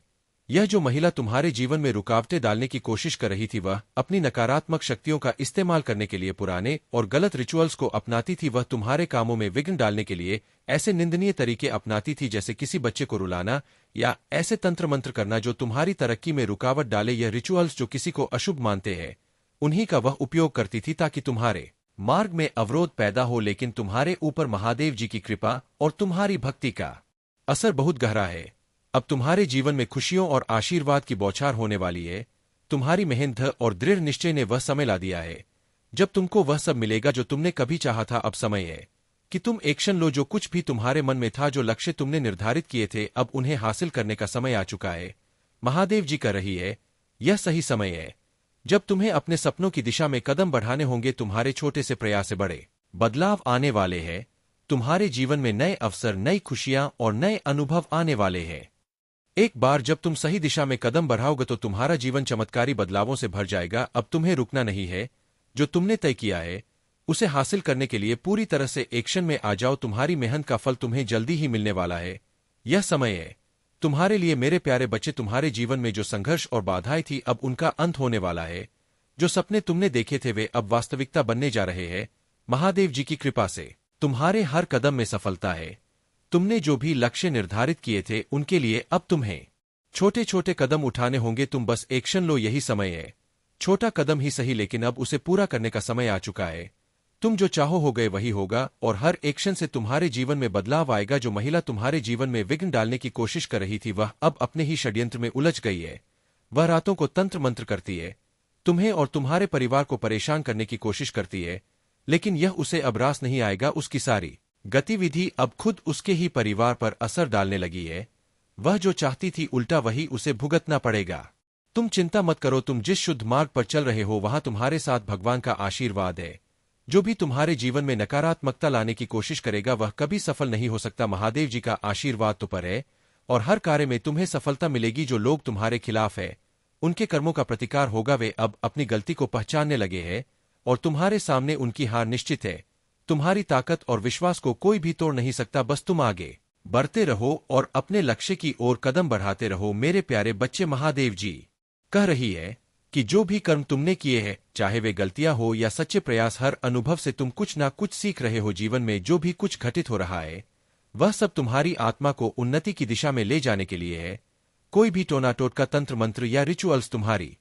यह जो महिला तुम्हारे जीवन में रुकावटें डालने की कोशिश कर रही थी, वह अपनी नकारात्मक शक्तियों का इस्तेमाल करने के लिए पुराने और गलत रिचुअल्स को अपनाती थी। वह तुम्हारे कामों में विघ्न डालने के लिए ऐसे निंदनीय तरीके अपनाती थी, जैसे किसी बच्चे को रुलाना या ऐसे तंत्र मंत्र करना जो तुम्हारी तरक्की में रुकावट डाले। यह रिचुअल्स जो किसी को अशुभ मानते हैं, उन्हीं का वह उपयोग करती थी ताकि तुम्हारे मार्ग में अवरोध पैदा हो। लेकिन तुम्हारे ऊपर महादेव जी की कृपा और तुम्हारी भक्ति का असर बहुत गहरा है। अब तुम्हारे जीवन में खुशियों और आशीर्वाद की बौछार होने वाली है। तुम्हारी मेहनत और दृढ़ निश्चय ने वह समय ला दिया है जब तुमको वह सब मिलेगा जो तुमने कभी चाहा था। अब समय है कि तुम एक्शन लो। जो कुछ भी तुम्हारे मन में था, जो लक्ष्य तुमने निर्धारित किए थे, अब उन्हें हासिल करने का समय आ चुका है। महादेव जी कर रही है, यह सही समय है जब तुम्हें अपने सपनों की दिशा में कदम बढ़ाने होंगे। तुम्हारे छोटे से प्रयास से बड़े बदलाव आने वाले हैं। तुम्हारे जीवन में नए अवसर, नई खुशियां और नए अनुभव आने वाले हैं। एक बार जब तुम सही दिशा में कदम बढ़ाओगे तो तुम्हारा जीवन चमत्कारी बदलावों से भर जाएगा। अब तुम्हें रुकना नहीं है। जो तुमने तय किया है उसे हासिल करने के लिए पूरी तरह से एक्शन में आ जाओ। तुम्हारी मेहनत का फल तुम्हें जल्दी ही मिलने वाला है। यह समय है तुम्हारे लिए मेरे प्यारे बच्चे। तुम्हारे जीवन में जो संघर्ष और बाधाएं थी, अब उनका अंत होने वाला है। जो सपने तुमने देखे थे वे अब वास्तविकता बनने जा रहे हैं। महादेव जी की कृपा से तुम्हारे हर कदम में सफलता है। तुमने जो भी लक्ष्य निर्धारित किए थे, उनके लिए अब तुम्हें छोटे छोटे कदम उठाने होंगे। तुम बस एक्शन लो, यही समय है। छोटा कदम ही सही, लेकिन अब उसे पूरा करने का समय आ चुका है। तुम जो चाहो हो गए वही होगा, और हर एक्शन से तुम्हारे जीवन में बदलाव आएगा। जो महिला तुम्हारे जीवन में विघ्न डालने की कोशिश कर रही थी, वह अब अपने ही षड्यंत्र में उलझ गई है। वह रातों को तंत्र मंत्र करती है, तुम्हें और तुम्हारे परिवार को परेशान करने की कोशिश करती है, लेकिन यह उसे अब रास नहीं आएगा। उसकी सारी गतिविधि अब खुद उसके ही परिवार पर असर डालने लगी है। वह जो चाहती थी उल्टा वही उसे भुगतना पड़ेगा। तुम चिंता मत करो, तुम जिस शुद्ध मार्ग पर चल रहे हो वहां तुम्हारे साथ भगवान का आशीर्वाद है। जो भी तुम्हारे जीवन में नकारात्मकता लाने की कोशिश करेगा वह कभी सफल नहीं हो सकता। महादेव जी का आशीर्वाद तो पर है, और हर कार्य में तुम्हें सफलता मिलेगी। जो लोग तुम्हारे खिलाफ है उनके कर्मों का प्रतिकार होगा। वे अब अपनी गलती को पहचानने लगे हैं और तुम्हारे सामने उनकी हार निश्चित है। तुम्हारी ताकत और विश्वास को कोई भी तोड़ नहीं सकता। बस तुम आगे बढ़ते रहो और अपने लक्ष्य की ओर कदम बढ़ाते रहो। मेरे प्यारे बच्चे, महादेव जी कह रही है कि जो भी कर्म तुमने किए हैं, चाहे वे गलतियां हो या सच्चे प्रयास, हर अनुभव से तुम कुछ ना कुछ सीख रहे हो। जीवन में जो भी कुछ घटित हो रहा है वह सब तुम्हारी आत्मा को उन्नति की दिशा में ले जाने के लिए है। कोई भी टोना टोटका, तंत्र मंत्र या रिचुअल्स तुम्हारी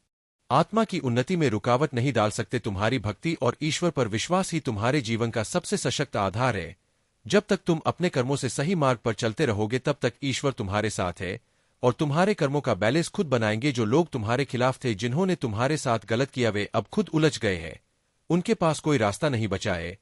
आत्मा की उन्नति में रुकावट नहीं डाल सकते। तुम्हारी भक्ति और ईश्वर पर विश्वास ही तुम्हारे जीवन का सबसे सशक्त आधार है। जब तक तुम अपने कर्मों से सही मार्ग पर चलते रहोगे तब तक ईश्वर तुम्हारे साथ है और तुम्हारे कर्मों का बैलेंस खुद बनाएंगे। जो लोग तुम्हारे खिलाफ थे, जिन्होंने तुम्हारे साथ गलत किया, वे अब खुद उलझ गए हैं। उनके पास कोई रास्ता नहीं बचा है,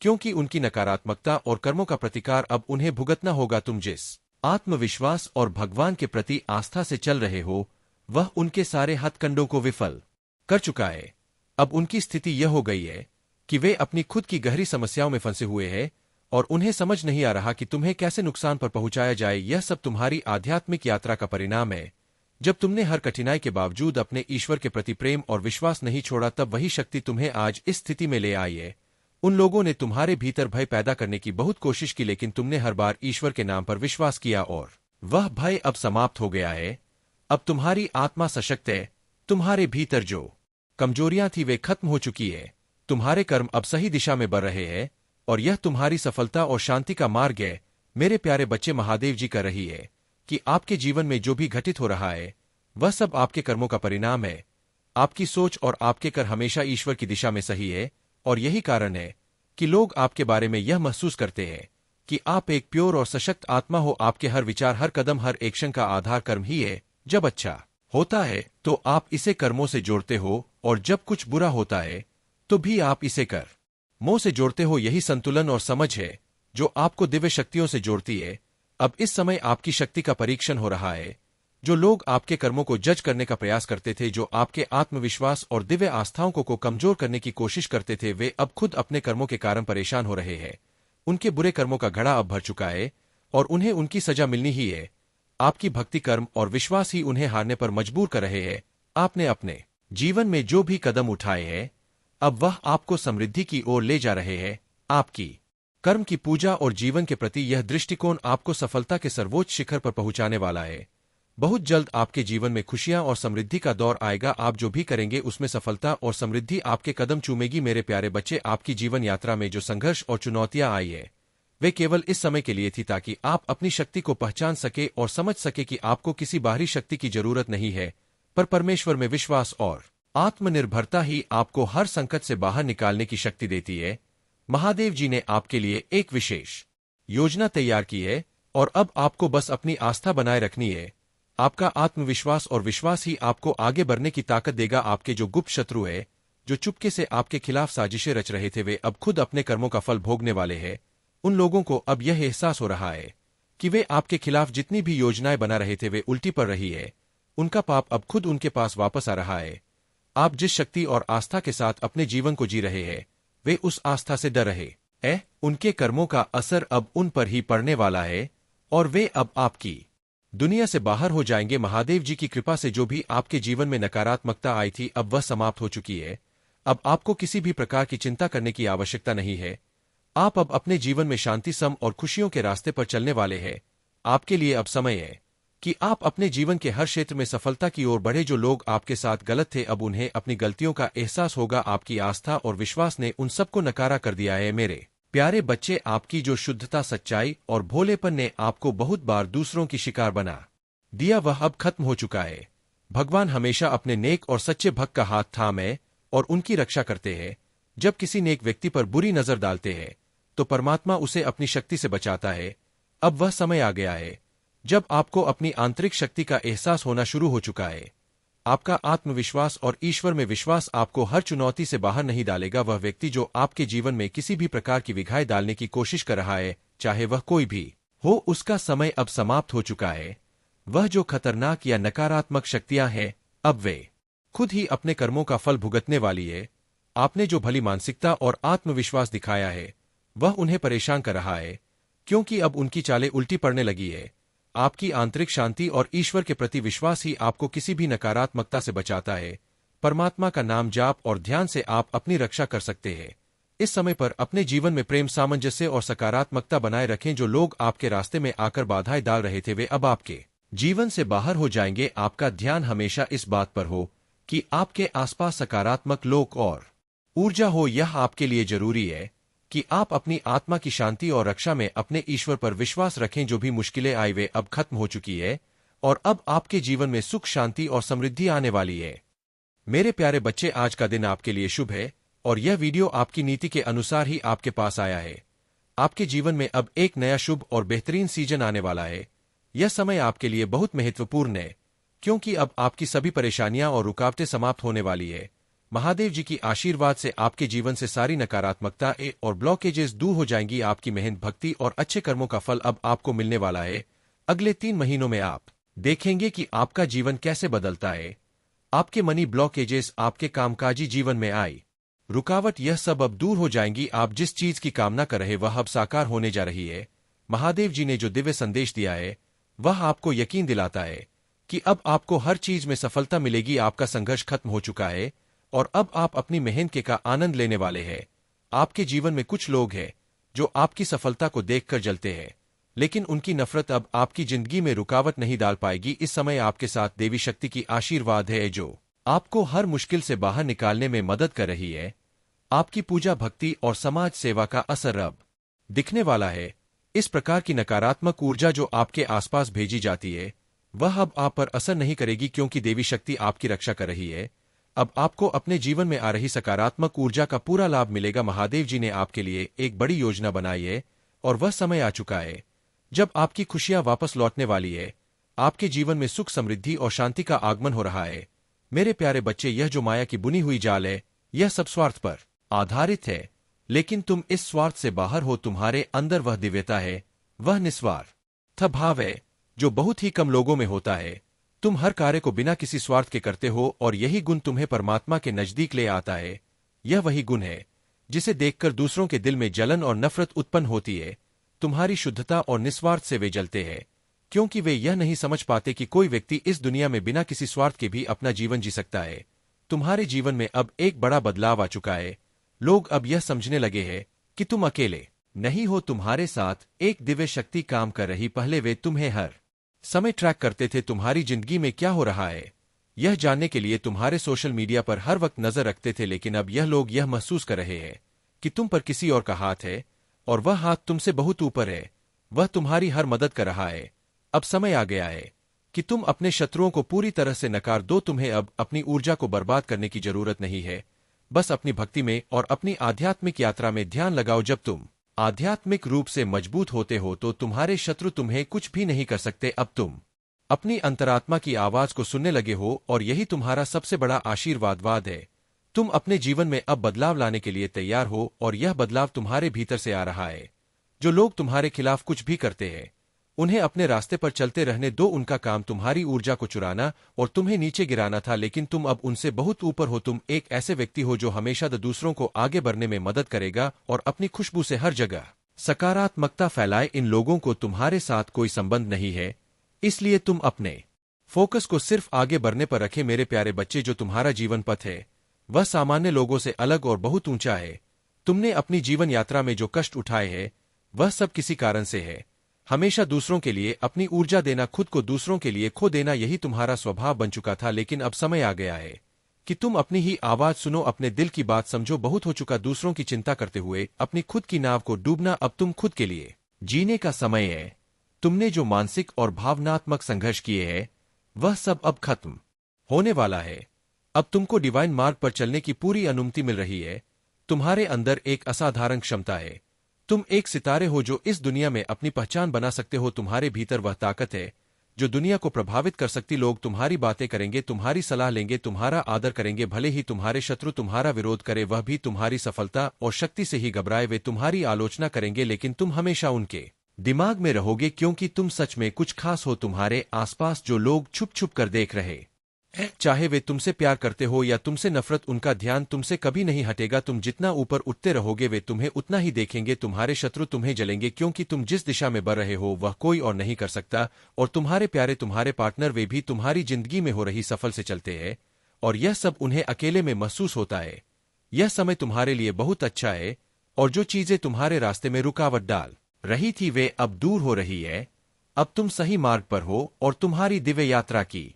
क्योंकि उनकी नकारात्मकता और कर्मों का प्रतिकार अब उन्हें भुगतना होगा। तुम जिस आत्मविश्वास और भगवान के प्रति आस्था से चल रहे हो वह उनके सारे हथकंडों को विफल कर चुका है। अब उनकी स्थिति यह हो गई है कि वे अपनी खुद की गहरी समस्याओं में फंसे हुए हैं और उन्हें समझ नहीं आ रहा कि तुम्हें कैसे नुकसान पर पहुंचाया जाए। यह सब तुम्हारी आध्यात्मिक यात्रा का परिणाम है। जब तुमने हर कठिनाई के बावजूद अपने ईश्वर के प्रति प्रेम और विश्वास नहीं छोड़ा, तब वही शक्ति तुम्हें आज इस स्थिति में ले आई है। उन लोगों ने तुम्हारे भीतर भय पैदा करने की बहुत कोशिश की, लेकिन तुमने हर बार ईश्वर के नाम पर विश्वास किया और वह भय अब समाप्त हो गया है। अब तुम्हारी आत्मा सशक्त है। तुम्हारे भीतर जो कमजोरियां थी वे खत्म हो चुकी है। तुम्हारे कर्म अब सही दिशा में बढ़ रहे हैं और यह तुम्हारी सफलता और शांति का मार्ग है। मेरे प्यारे बच्चे, महादेव जी कह रही है कि आपके जीवन में जो भी घटित हो रहा है वह सब आपके कर्मों का परिणाम है। आपकी सोच और आपके कर हमेशा ईश्वर की दिशा में सही है, और यही कारण है कि लोग आपके बारे में यह महसूस करते हैं कि आप एक प्योर और सशक्त आत्मा हो। आपके हर विचार, हर कदम, हर एक्शन का आधार कर्म ही है। जब अच्छा होता है तो आप इसे कर्मों से जोड़ते हो, और जब कुछ बुरा होता है तो भी आप इसे कर्मों से जोड़ते हो। यही संतुलन और समझ है जो आपको दिव्य शक्तियों से जोड़ती है। अब इस समय आपकी शक्ति का परीक्षण हो रहा है। जो लोग आपके कर्मों को जज करने का प्रयास करते थे, जो आपके आत्मविश्वास और दिव्य आस्थाओं को कमजोर करने की कोशिश करते थे, वे अब खुद अपने कर्मों के कारण परेशान हो रहे हैं। उनके बुरे कर्मों का घड़ा अब भर चुका है और उन्हें उनकी सजा मिलनी ही है। आपकी भक्ति, कर्म और विश्वास ही उन्हें हारने पर मजबूर कर रहे हैं। आपने अपने जीवन में जो भी कदम उठाए हैं अब वह आपको समृद्धि की ओर ले जा रहे हैं। आपकी कर्म की पूजा और जीवन के प्रति यह दृष्टिकोण आपको सफलता के सर्वोच्च शिखर पर पहुंचाने वाला है। बहुत जल्द आपके जीवन में खुशियां और समृद्धि का दौर आएगा। आप जो भी करेंगे उसमें सफलता और समृद्धि आपके कदम चूमेगी। मेरे प्यारे बच्चे, आपकी जीवन यात्रा में जो संघर्ष और चुनौतियां आई है वे केवल इस समय के लिए थी ताकि आप अपनी शक्ति को पहचान सके और समझ सके कि आपको किसी बाहरी शक्ति की जरूरत नहीं है, पर परमेश्वर में विश्वास और आत्मनिर्भरता ही आपको हर संकट से बाहर निकालने की शक्ति देती है। महादेव जी ने आपके लिए एक विशेष योजना तैयार की है और अब आपको बस अपनी आस्था बनाए रखनी है। आपका आत्मविश्वास और विश्वास ही आपको आगे बढ़ने की ताकत देगा। आपके जो गुप्त शत्रु है, जो चुपके से आपके खिलाफ साजिशें रच रहे थे, वे अब खुद अपने कर्मों का फल भोगने वाले हैं। उन लोगों को अब यह एहसास हो रहा है कि वे आपके खिलाफ जितनी भी योजनाएं बना रहे थे वे उल्टी पड़ रही है। उनका पाप अब खुद उनके पास वापस आ रहा है। आप जिस शक्ति और आस्था के साथ अपने जीवन को जी रहे हैं, वे उस आस्था से डर रहे हैं। उनके कर्मों का असर अब उन पर ही पड़ने वाला है और वे अब आपकी दुनिया से बाहर हो जाएंगे। महादेव जी की कृपा से जो भी आपके जीवन में नकारात्मकता आई थी अब वह समाप्त हो चुकी है। अब आपको किसी भी प्रकार की चिंता करने की आवश्यकता नहीं है। आप अब अपने जीवन में शांति, सम और खुशियों के रास्ते पर चलने वाले हैं। आपके लिए अब समय है कि आप अपने जीवन के हर क्षेत्र में सफलता की ओर बढ़े। जो लोग आपके साथ गलत थे अब उन्हें अपनी गलतियों का एहसास होगा। आपकी आस्था और विश्वास ने उन सबको नकारा कर दिया है। मेरे प्यारे बच्चे, आपकी जो शुद्धता, सच्चाई और भोलेपन ने आपको बहुत बार दूसरों की शिकार बना दिया, वह अब खत्म हो चुका है। भगवान हमेशा अपने नेक और सच्चे भक्त का हाथ थामे और उनकी रक्षा करते हैं। जब किसी नेक व्यक्ति पर बुरी नजर डालते हैं तो परमात्मा उसे अपनी शक्ति से बचाता है। अब वह समय आ गया है जब आपको अपनी आंतरिक शक्ति का एहसास होना शुरू हो चुका है। आपका आत्मविश्वास और ईश्वर में विश्वास आपको हर चुनौती से बाहर नहीं डालेगा। वह व्यक्ति जो आपके जीवन में किसी भी प्रकार की विघाई डालने की कोशिश कर रहा है, चाहे वह कोई भी हो, उसका समय अब समाप्त हो चुका है। वह जो खतरनाक या नकारात्मक शक्तियां हैं, अब वे खुद ही अपने कर्मों का फल भुगतने वाली है। आपने जो भली मानसिकता और आत्मविश्वास दिखाया है वह उन्हें परेशान कर रहा है, क्योंकि अब उनकी चालें उल्टी पड़ने लगी है। आपकी आंतरिक शांति और ईश्वर के प्रति विश्वास ही आपको किसी भी नकारात्मकता से बचाता है। परमात्मा का नाम जाप और ध्यान से आप अपनी रक्षा कर सकते हैं। इस समय पर अपने जीवन में प्रेम, सामंजस्य और सकारात्मकता बनाए रखें। जो लोग आपके रास्ते में आकर बाधाएं डाल रहे थे वे अब आपके जीवन से बाहर हो जाएंगे। आपका ध्यान हमेशा इस बात पर हो कि आपके आसपास सकारात्मक लोग और ऊर्जा हो। यह आपके लिए जरूरी है कि आप अपनी आत्मा की शांति और रक्षा में अपने ईश्वर पर विश्वास रखें। जो भी मुश्किलें आई वे अब खत्म हो चुकी है और अब आपके जीवन में सुख, शांति और समृद्धि आने वाली है। मेरे प्यारे बच्चे, आज का दिन आपके लिए शुभ है और यह वीडियो आपकी नीति के अनुसार ही आपके पास आया है। आपके जीवन में अब एक नया शुभ और बेहतरीन सीजन आने वाला है। यह समय आपके लिए बहुत महत्वपूर्ण है क्योंकि अब आपकी सभी परेशानियां और रुकावटें समाप्त होने वाली है। महादेव जी की आशीर्वाद से आपके जीवन से सारी नकारात्मकता और ब्लॉकेजेस दूर हो जाएंगी। आपकी मेहनत, भक्ति और अच्छे कर्मों का फल अब आपको मिलने वाला है। अगले 3 महीनों में आप देखेंगे कि आपका जीवन कैसे बदलता है। आपके मनी ब्लॉकेजेस, आपके कामकाजी जीवन में आई रुकावट, यह सब अब दूर हो जाएंगी। आप जिस चीज की कामना कर रहे वह अब साकार होने जा रही है। महादेव जी ने जो दिव्य संदेश दिया है वह आपको यकीन दिलाता है कि अब आपको हर चीज में सफलता मिलेगी। आपका संघर्ष खत्म हो चुका है और अब आप अपनी मेहनत का आनंद लेने वाले हैं। आपके जीवन में कुछ लोग हैं जो आपकी सफलता को देखकर जलते हैं, लेकिन उनकी नफरत अब आपकी जिंदगी में रुकावट नहीं डाल पाएगी। इस समय आपके साथ देवी शक्ति की आशीर्वाद है जो आपको हर मुश्किल से बाहर निकालने में मदद कर रही है। आपकी पूजा, भक्ति और समाज सेवा का असर अब दिखने वाला है। इस प्रकार की नकारात्मक ऊर्जा जो आपके आसपास भेजी जाती है वह अब आप पर असर नहीं करेगी क्योंकि देवी शक्ति आपकी रक्षा कर रही है। अब आपको अपने जीवन में आ रही सकारात्मक ऊर्जा का पूरा लाभ मिलेगा। महादेव जी ने आपके लिए एक बड़ी योजना बनाई है और वह समय आ चुका है जब आपकी खुशियां वापस लौटने वाली है। आपके जीवन में सुख, समृद्धि और शांति का आगमन हो रहा है। मेरे प्यारे बच्चे, यह जो माया की बुनी हुई जाल है यह सब स्वार्थ पर आधारित है, लेकिन तुम इस स्वार्थ से बाहर हो। तुम्हारे अंदर वह दिव्यता है, वह निस्वार्थ भाव है जो बहुत ही कम लोगों में होता है। तुम हर कार्य को बिना किसी स्वार्थ के करते हो और यही गुण तुम्हें परमात्मा के नजदीक ले आता है। यह वही गुण है जिसे देखकर दूसरों के दिल में जलन और नफरत उत्पन्न होती है। तुम्हारी शुद्धता और निस्वार्थ से वे जलते हैं क्योंकि वे यह नहीं समझ पाते कि कोई व्यक्ति इस दुनिया में बिना किसी स्वार्थ के भी अपना जीवन जी सकता है। तुम्हारे जीवन में अब एक बड़ा बदलाव आ चुका है। लोग अब यह समझने लगे हैं कि तुम अकेले नहीं हो, तुम्हारे साथ एक दिव्य शक्ति काम कर रही। पहले वे तुम्हें हर समय ट्रैक करते थे तुम्हारी जिंदगी में क्या हो रहा है यह जानने के लिए तुम्हारे सोशल मीडिया पर हर वक्त नजर रखते थे, लेकिन अब यह लोग यह महसूस कर रहे हैं कि तुम पर किसी और का हाथ है और वह हाथ तुमसे बहुत ऊपर है। वह तुम्हारी हर मदद कर रहा है। अब समय आ गया है कि तुम अपने शत्रुओं को पूरी तरह से नकार दो। तुम्हें अब अपनी ऊर्जा को बर्बाद करने की जरूरत नहीं है। बस अपनी भक्ति में और अपनी आध्यात्मिक यात्रा में ध्यान लगाओ। जब तुम आध्यात्मिक रूप से मजबूत होते हो तो तुम्हारे शत्रु तुम्हें कुछ भी नहीं कर सकते। अब तुम अपनी अंतरात्मा की आवाज को सुनने लगे हो और यही तुम्हारा सबसे बड़ा आशीर्वाद है। तुम अपने जीवन में अब बदलाव लाने के लिए तैयार हो और यह बदलाव तुम्हारे भीतर से आ रहा है। जो लोग तुम्हारे खिलाफ कुछ भी करते हैं उन्हें अपने रास्ते पर चलते रहने दो। उनका काम तुम्हारी ऊर्जा को चुराना और तुम्हें नीचे गिराना था, लेकिन तुम अब उनसे बहुत ऊपर हो। तुम एक ऐसे व्यक्ति हो जो हमेशा दूसरों को आगे बढ़ने में मदद करेगा और अपनी खुशबू से हर जगह सकारात्मकता फैलाए। इन लोगों को तुम्हारे साथ कोई संबंध नहीं है, इसलिए तुम अपने फोकस को सिर्फ आगे बढ़ने पर रखे। मेरे प्यारे बच्चे, जो तुम्हारा जीवन पथ है वह सामान्य लोगों से अलग और बहुत ऊंचा है। तुमने अपनी जीवन यात्रा में जो कष्ट उठाए हैं वह सब किसी कारण से है। हमेशा दूसरों के लिए अपनी ऊर्जा देना, खुद को दूसरों के लिए खो देना, यही तुम्हारा स्वभाव बन चुका था। लेकिन अब समय आ गया है कि तुम अपनी ही आवाज सुनो, अपने दिल की बात समझो। बहुत हो चुका दूसरों की चिंता करते हुए अपनी खुद की नाव को डूबना। अब तुम खुद के लिए जीने का समय है। तुमने जो मानसिक और भावनात्मक संघर्ष किए हैं वह सब अब खत्म होने वाला है। अब तुमको डिवाइन मार्ग पर चलने की पूरी अनुमति मिल रही है। तुम्हारे अंदर एक असाधारण क्षमता है। तुम एक सितारे हो जो इस दुनिया में अपनी पहचान बना सकते हो। तुम्हारे भीतर वह ताकत है जो दुनिया को प्रभावित कर सकती। लोग तुम्हारी बातें करेंगे, तुम्हारी सलाह लेंगे, तुम्हारा आदर करेंगे। भले ही तुम्हारे शत्रु तुम्हारा विरोध करे, वह भी तुम्हारी सफलता और शक्ति से ही घबराए। वे तुम्हारी आलोचना करेंगे, लेकिन तुम हमेशा उनके दिमाग में रहोगे, क्योंकि तुम सच में कुछ खास हो। तुम्हारे आसपास जो लोग छुप छुप कर देख रहे हैं, चाहे वे तुमसे प्यार करते हो या तुमसे नफरत, उनका ध्यान तुमसे कभी नहीं हटेगा। तुम जितना ऊपर उठते रहोगे वे तुम्हें उतना ही देखेंगे। तुम्हारे शत्रु तुम्हें जलेंगे, क्योंकि तुम जिस दिशा में बढ़ रहे हो वह कोई और नहीं कर सकता। और तुम्हारे प्यारे, तुम्हारे पार्टनर, वे भी तुम्हारी जिंदगी में हो रही सफल से चलते हैं और यह सब उन्हें अकेले में महसूस होता है। यह समय तुम्हारे लिए बहुत अच्छा है और जो चीजें तुम्हारे रास्ते में रुकावट डाल रही थी वे अब दूर हो रही है। अब तुम सही मार्ग पर हो और तुम्हारी दिव्य यात्रा की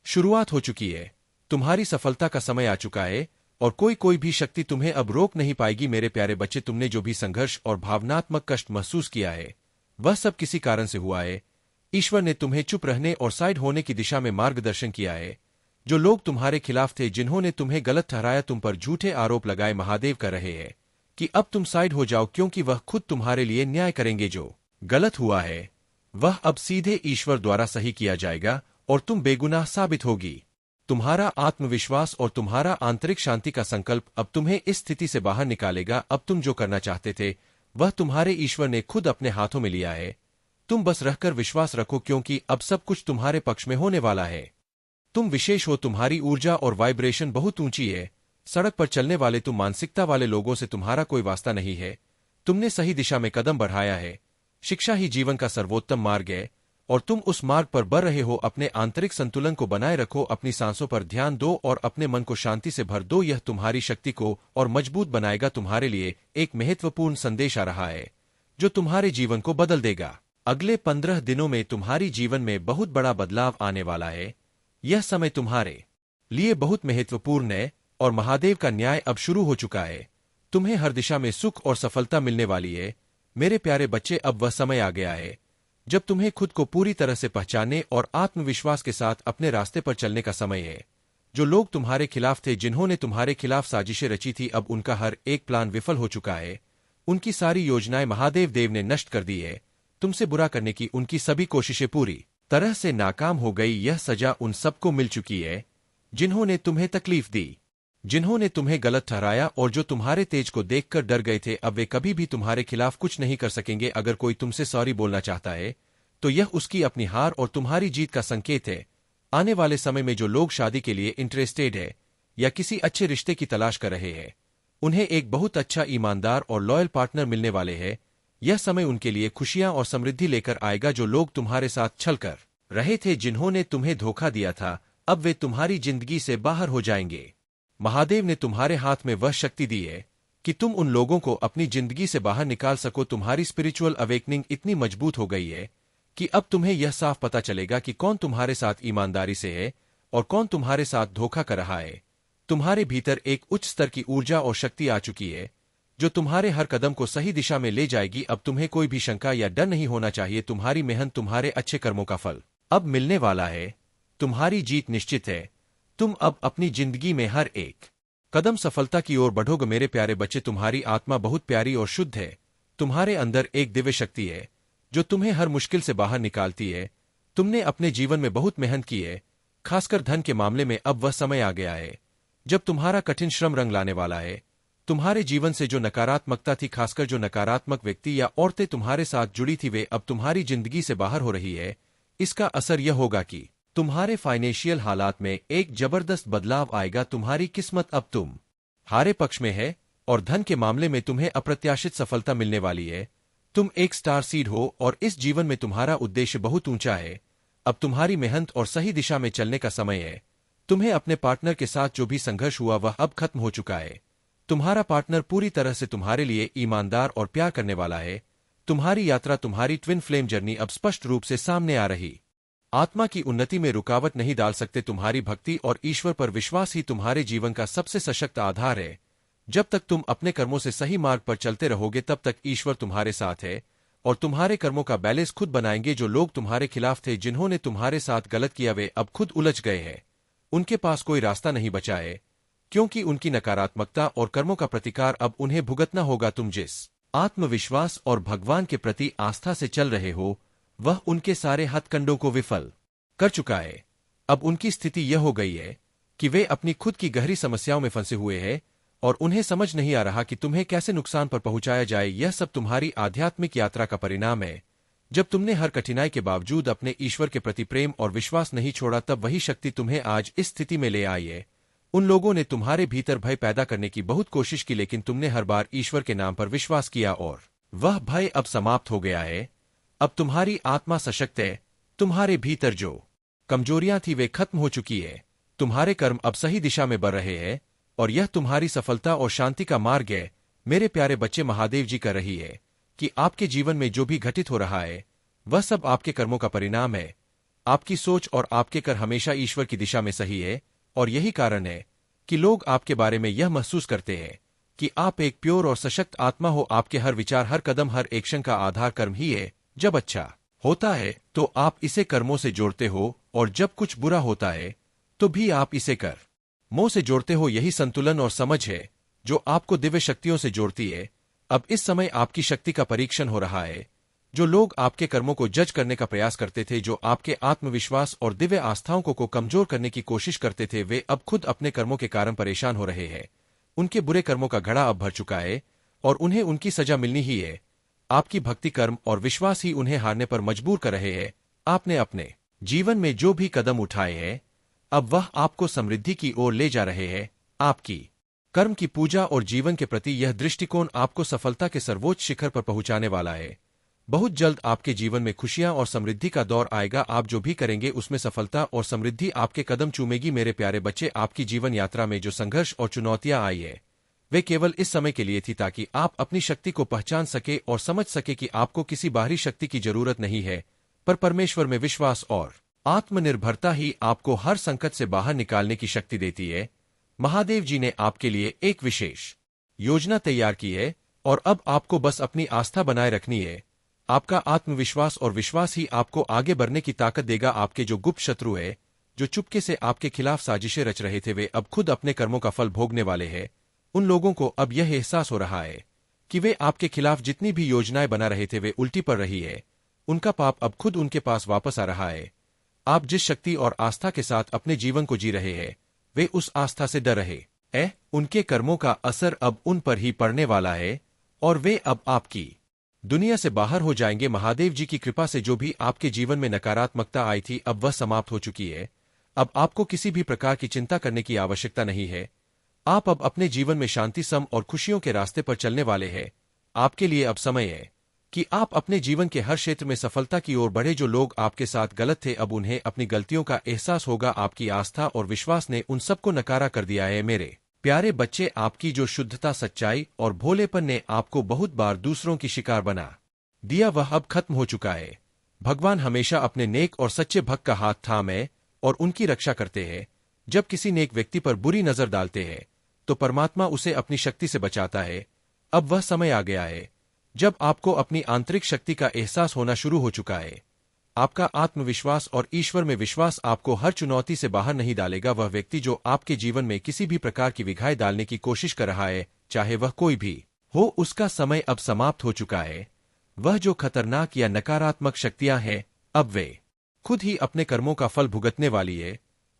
शुरुआत हो चुकी है। तुम्हारी सफलता का समय आ चुका है और कोई भी शक्ति तुम्हें अब रोक नहीं पाएगी। मेरे प्यारे बच्चे, तुमने जो भी संघर्ष और भावनात्मक कष्ट महसूस किया है वह सब किसी कारण से हुआ है। ईश्वर ने तुम्हें चुप रहने और साइड होने की दिशा में मार्गदर्शन किया है। जो लोग तुम्हारे खिलाफ थे, जिन्होंने तुम्हें गलत ठहराया, तुम पर झूठे आरोप लगाए, महादेव कर रहे हैं कि अब तुम साइड हो जाओ, क्योंकि वह खुद तुम्हारे लिए न्याय करेंगे। जो गलत हुआ है वह अब सीधे ईश्वर द्वारा सही किया जाएगा और तुम बेगुनाह साबित होगी। तुम्हारा आत्मविश्वास और तुम्हारा आंतरिक शांति का संकल्प अब तुम्हें इस स्थिति से बाहर निकालेगा। अब तुम जो करना चाहते थे वह तुम्हारे ईश्वर ने खुद अपने हाथों में लिया है। तुम बस रहकर विश्वास रखो, क्योंकि अब सब कुछ तुम्हारे पक्ष में होने वाला है। तुम विशेष हो, तुम्हारी ऊर्जा और वाइब्रेशन बहुत ऊंची है। सड़क पर चलने वाले तुम मानसिकता वाले लोगों से तुम्हारा कोई वास्ता नहीं है। तुमने सही दिशा में कदम बढ़ाया है। शिक्षा ही जीवन का सर्वोत्तम मार्ग है और तुम उस मार्ग पर बढ़ रहे हो। अपने आंतरिक संतुलन को बनाए रखो, अपनी सांसों पर ध्यान दो और अपने मन को शांति से भर दो। यह तुम्हारी शक्ति को और मजबूत बनाएगा। तुम्हारे लिए एक महत्वपूर्ण संदेश आ रहा है जो तुम्हारे जीवन को बदल देगा। अगले 15 दिनों में तुम्हारी जीवन में बहुत बड़ा बदलाव आने वाला है। यह समय तुम्हारे लिए बहुत महत्वपूर्ण है और महादेव का न्याय अब शुरू हो चुका है। तुम्हें हर दिशा में सुख और सफलता मिलने वाली है। मेरे प्यारे बच्चे, अब वह समय आ गया है जब तुम्हें खुद को पूरी तरह से पहचानने और आत्मविश्वास के साथ अपने रास्ते पर चलने का समय है। जो लोग तुम्हारे खिलाफ थे, जिन्होंने तुम्हारे खिलाफ साजिशें रची थी, अब उनका हर एक प्लान विफल हो चुका है। उनकी सारी योजनाएं महादेव देव ने नष्ट कर दी है। तुमसे बुरा करने की उनकी सभी कोशिशें पूरी तरह से नाकाम हो गई। यह सजा उन सबको मिल चुकी है जिन्होंने तुम्हें तकलीफ दी, जिन्होंने तुम्हें गलत ठहराया और जो तुम्हारे तेज को देखकर डर गए थे। अब वे कभी भी तुम्हारे खिलाफ कुछ नहीं कर सकेंगे। अगर कोई तुमसे सॉरी बोलना चाहता है तो यह उसकी अपनी हार और तुम्हारी जीत का संकेत है। आने वाले समय में जो लोग शादी के लिए इंटरेस्टेड है या किसी अच्छे रिश्ते की तलाश कर रहे हैं, उन्हें एक बहुत अच्छा, ईमानदार और लॉयल पार्टनर मिलने वाले हैं। यह समय उनके लिए खुशियां और समृद्धि लेकर आएगा। जो लोग तुम्हारे साथ छल कर रहे थे, जिन्होंने तुम्हें धोखा दिया था, अब वे तुम्हारी जिंदगी से बाहर हो जाएंगे। महादेव ने तुम्हारे हाथ में वह शक्ति दी है कि तुम उन लोगों को अपनी जिंदगी से बाहर निकाल सको। तुम्हारी स्पिरिचुअल अवेकनिंग इतनी मजबूत हो गई है कि अब तुम्हें यह साफ पता चलेगा कि कौन तुम्हारे साथ ईमानदारी से है और कौन तुम्हारे साथ धोखा कर रहा है। तुम्हारे भीतर एक उच्च स्तर की ऊर्जा और शक्ति आ चुकी है जो तुम्हारे हर कदम को सही दिशा में ले जाएगी। अब तुम्हें कोई भी शंका या डर नहीं होना चाहिए। तुम्हारी मेहनत, तुम्हारे अच्छे कर्मों का फल अब मिलने वाला है। तुम्हारी जीत निश्चित है। तुम अब अपनी जिंदगी में हर एक कदम सफलता की ओर बढ़ोगे। मेरे प्यारे बच्चे, तुम्हारी आत्मा बहुत प्यारी और शुद्ध है। तुम्हारे अंदर एक दिव्य शक्ति है जो तुम्हें हर मुश्किल से बाहर निकालती है। तुमने अपने जीवन में बहुत मेहनत की है, खासकर धन के मामले में। अब वह समय आ गया है जब तुम्हारा कठिन श्रम रंग लाने वाला है। तुम्हारे जीवन से जो नकारात्मकता थी, खासकर जो नकारात्मक व्यक्ति या औरतें तुम्हारे साथ जुड़ी थी, वे अब तुम्हारी जिंदगी से बाहर हो रही है। इसका असर यह होगा कि तुम्हारे फाइनेंशियल हालात में एक जबरदस्त बदलाव आएगा। तुम्हारी किस्मत अब तुम हारे पक्ष में है और धन के मामले में तुम्हें अप्रत्याशित सफलता मिलने वाली है। तुम एक स्टार सीड हो और इस जीवन में तुम्हारा उद्देश्य बहुत ऊंचा है। अब तुम्हारी मेहनत और सही दिशा में चलने का समय है। तुम्हें अपने पार्टनर के साथ जो भी संघर्ष हुआ वह अब खत्म हो चुका है। तुम्हारा पार्टनर पूरी तरह से तुम्हारे लिए ईमानदार और प्यार करने वाला है। तुम्हारी यात्रा, तुम्हारी ट्विन फ्लेम जर्नी अब स्पष्ट रूप से सामने आ रही। आत्मा की उन्नति में रुकावट नहीं डाल सकते। तुम्हारी भक्ति और ईश्वर पर विश्वास ही तुम्हारे जीवन का सबसे सशक्त आधार है। जब तक तुम अपने कर्मों से सही मार्ग पर चलते रहोगे तब तक ईश्वर तुम्हारे साथ है और तुम्हारे कर्मों का बैलेंस खुद बनाएंगे। जो लोग तुम्हारे खिलाफ थे, जिन्होंने तुम्हारे साथ गलत किया, वे अब खुद उलझ गए हैं। उनके पास कोई रास्ता नहीं बचा है क्योंकि उनकी नकारात्मकता और कर्मों का प्रतिकार अब उन्हें भुगतना होगा। तुम जिस आत्मविश्वास और भगवान के प्रति आस्था से चल रहे हो वह उनके सारे हथकंडों को विफल कर चुका है। अब उनकी स्थिति यह हो गई है कि वे अपनी खुद की गहरी समस्याओं में फंसे हुए हैं और उन्हें समझ नहीं आ रहा कि तुम्हें कैसे नुकसान पर पहुंचाया जाए। यह सब तुम्हारी आध्यात्मिक यात्रा का परिणाम है। जब तुमने हर कठिनाई के बावजूद अपने ईश्वर के प्रति प्रेम और विश्वास नहीं छोड़ा, तब वही शक्ति तुम्हें आज इस स्थिति में ले आई है। उन लोगों ने तुम्हारे भीतर भय पैदा करने की बहुत कोशिश की, लेकिन तुमने हर बार ईश्वर के नाम पर विश्वास किया और वह भय अब समाप्त हो गया है। अब तुम्हारी आत्मा सशक्त है। तुम्हारे भीतर जो कमजोरियां थी वे खत्म हो चुकी है। तुम्हारे कर्म अब सही दिशा में बढ़ रहे हैं और यह तुम्हारी सफलता और शांति का मार्ग है। मेरे प्यारे बच्चे, महादेव जी कर रही है कि आपके जीवन में जो भी घटित हो रहा है वह सब आपके कर्मों का परिणाम है। आपकी सोच और आपके कर हमेशा ईश्वर की दिशा में सही है और यही कारण है कि लोग आपके बारे में यह महसूस करते हैं कि आप एक प्योर और सशक्त आत्मा हो। आपके हर विचार, हर कदम, हर एक्शन का आधार कर्म ही है। जब अच्छा होता है तो आप इसे कर्मों से जोड़ते हो और जब कुछ बुरा होता है तो भी आप इसे कर्मों से जोड़ते हो। यही संतुलन और समझ है जो आपको दिव्य शक्तियों से जोड़ती है। अब इस समय आपकी शक्ति का परीक्षण हो रहा है। जो लोग आपके कर्मों को जज करने का प्रयास करते थे, जो आपके आत्मविश्वास और दिव्य आस्थाओं को कमजोर करने की कोशिश करते थे, वे अब खुद अपने कर्मों के कारण परेशान हो रहे हैं। उनके बुरे कर्मों का घड़ा अब भर चुका है और उन्हें उनकी सजा मिलनी ही है। आपकी भक्ति, कर्म और विश्वास ही उन्हें हारने पर मजबूर कर रहे हैं। आपने अपने जीवन में जो भी कदम उठाए हैं अब वह आपको समृद्धि की ओर ले जा रहे हैं। आपकी कर्म की पूजा और जीवन के प्रति यह दृष्टिकोण आपको सफलता के सर्वोच्च शिखर पर पहुंचाने वाला है। बहुत जल्द आपके जीवन में खुशियां और समृद्धि का दौर आएगा। आप जो भी करेंगे उसमें सफलता और समृद्धि आपके कदम चूमेगी। मेरे प्यारे बच्चे, आपकी जीवन यात्रा में जो संघर्ष और चुनौतियां आई है वे केवल इस समय के लिए थी ताकि आप अपनी शक्ति को पहचान सके और समझ सके कि आपको किसी बाहरी शक्ति की जरूरत नहीं है, पर परमेश्वर में विश्वास और आत्मनिर्भरता ही आपको हर संकट से बाहर निकालने की शक्ति देती है। महादेव जी ने आपके लिए एक विशेष योजना तैयार की है और अब आपको बस अपनी आस्था बनाए रखनी है। आपका आत्मविश्वास और विश्वास ही आपको आगे बढ़ने की ताकत देगा। आपके जो गुप्त शत्रु है, जो चुपके से आपके खिलाफ साजिशें रच रहे थे, वे अब खुद अपने कर्मों का फल भोगने वाले हैं। उन लोगों को अब यह एहसास हो रहा है कि वे आपके खिलाफ जितनी भी योजनाएं बना रहे थे वे उल्टी पड़ रही है। उनका पाप अब खुद उनके पास वापस आ रहा है। आप जिस शक्ति और आस्था के साथ अपने जीवन को जी रहे हैं वे उस आस्था से डर रहे हैं। उनके कर्मों का असर अब उन पर ही पड़ने वाला है और वे अब आपकी दुनिया से बाहर हो जाएंगे। महादेव जी की कृपा से जो भी आपके जीवन में नकारात्मकता आई थी अब वह समाप्त हो चुकी है। अब आपको किसी भी प्रकार की चिंता करने की आवश्यकता नहीं है। आप अब अपने जीवन में शांति, सम और खुशियों के रास्ते पर चलने वाले हैं। आपके लिए अब समय है कि आप अपने जीवन के हर क्षेत्र में सफलता की ओर बढ़े। जो लोग आपके साथ गलत थे अब उन्हें अपनी गलतियों का एहसास होगा। आपकी आस्था और विश्वास ने उन सबको नकारा कर दिया है। मेरे प्यारे बच्चे, आपकी जो शुद्धता, सच्चाई और भोलेपन ने आपको बहुत बार दूसरों की शिकार बना दिया वह अब खत्म हो चुका है। भगवान हमेशा अपने नेक और सच्चे भक्त का हाथ थामे और उनकी रक्षा करते हैं। जब किसी नेक व्यक्ति पर बुरी नजर डालते हैं तो परमात्मा उसे अपनी शक्ति से बचाता है। अब वह समय आ गया है जब आपको अपनी आंतरिक शक्ति का एहसास होना शुरू हो चुका है। आपका आत्मविश्वास और ईश्वर में विश्वास आपको हर चुनौती से बाहर नहीं डालेगा। वह व्यक्ति जो आपके जीवन में किसी भी प्रकार की विघाई डालने की कोशिश कर रहा है, चाहे वह कोई भी हो, उसका समय अब समाप्त हो चुका है। वह जो खतरनाक या नकारात्मक शक्तियां हैं, अब वे खुद ही अपने कर्मों का फल भुगतने वाली है।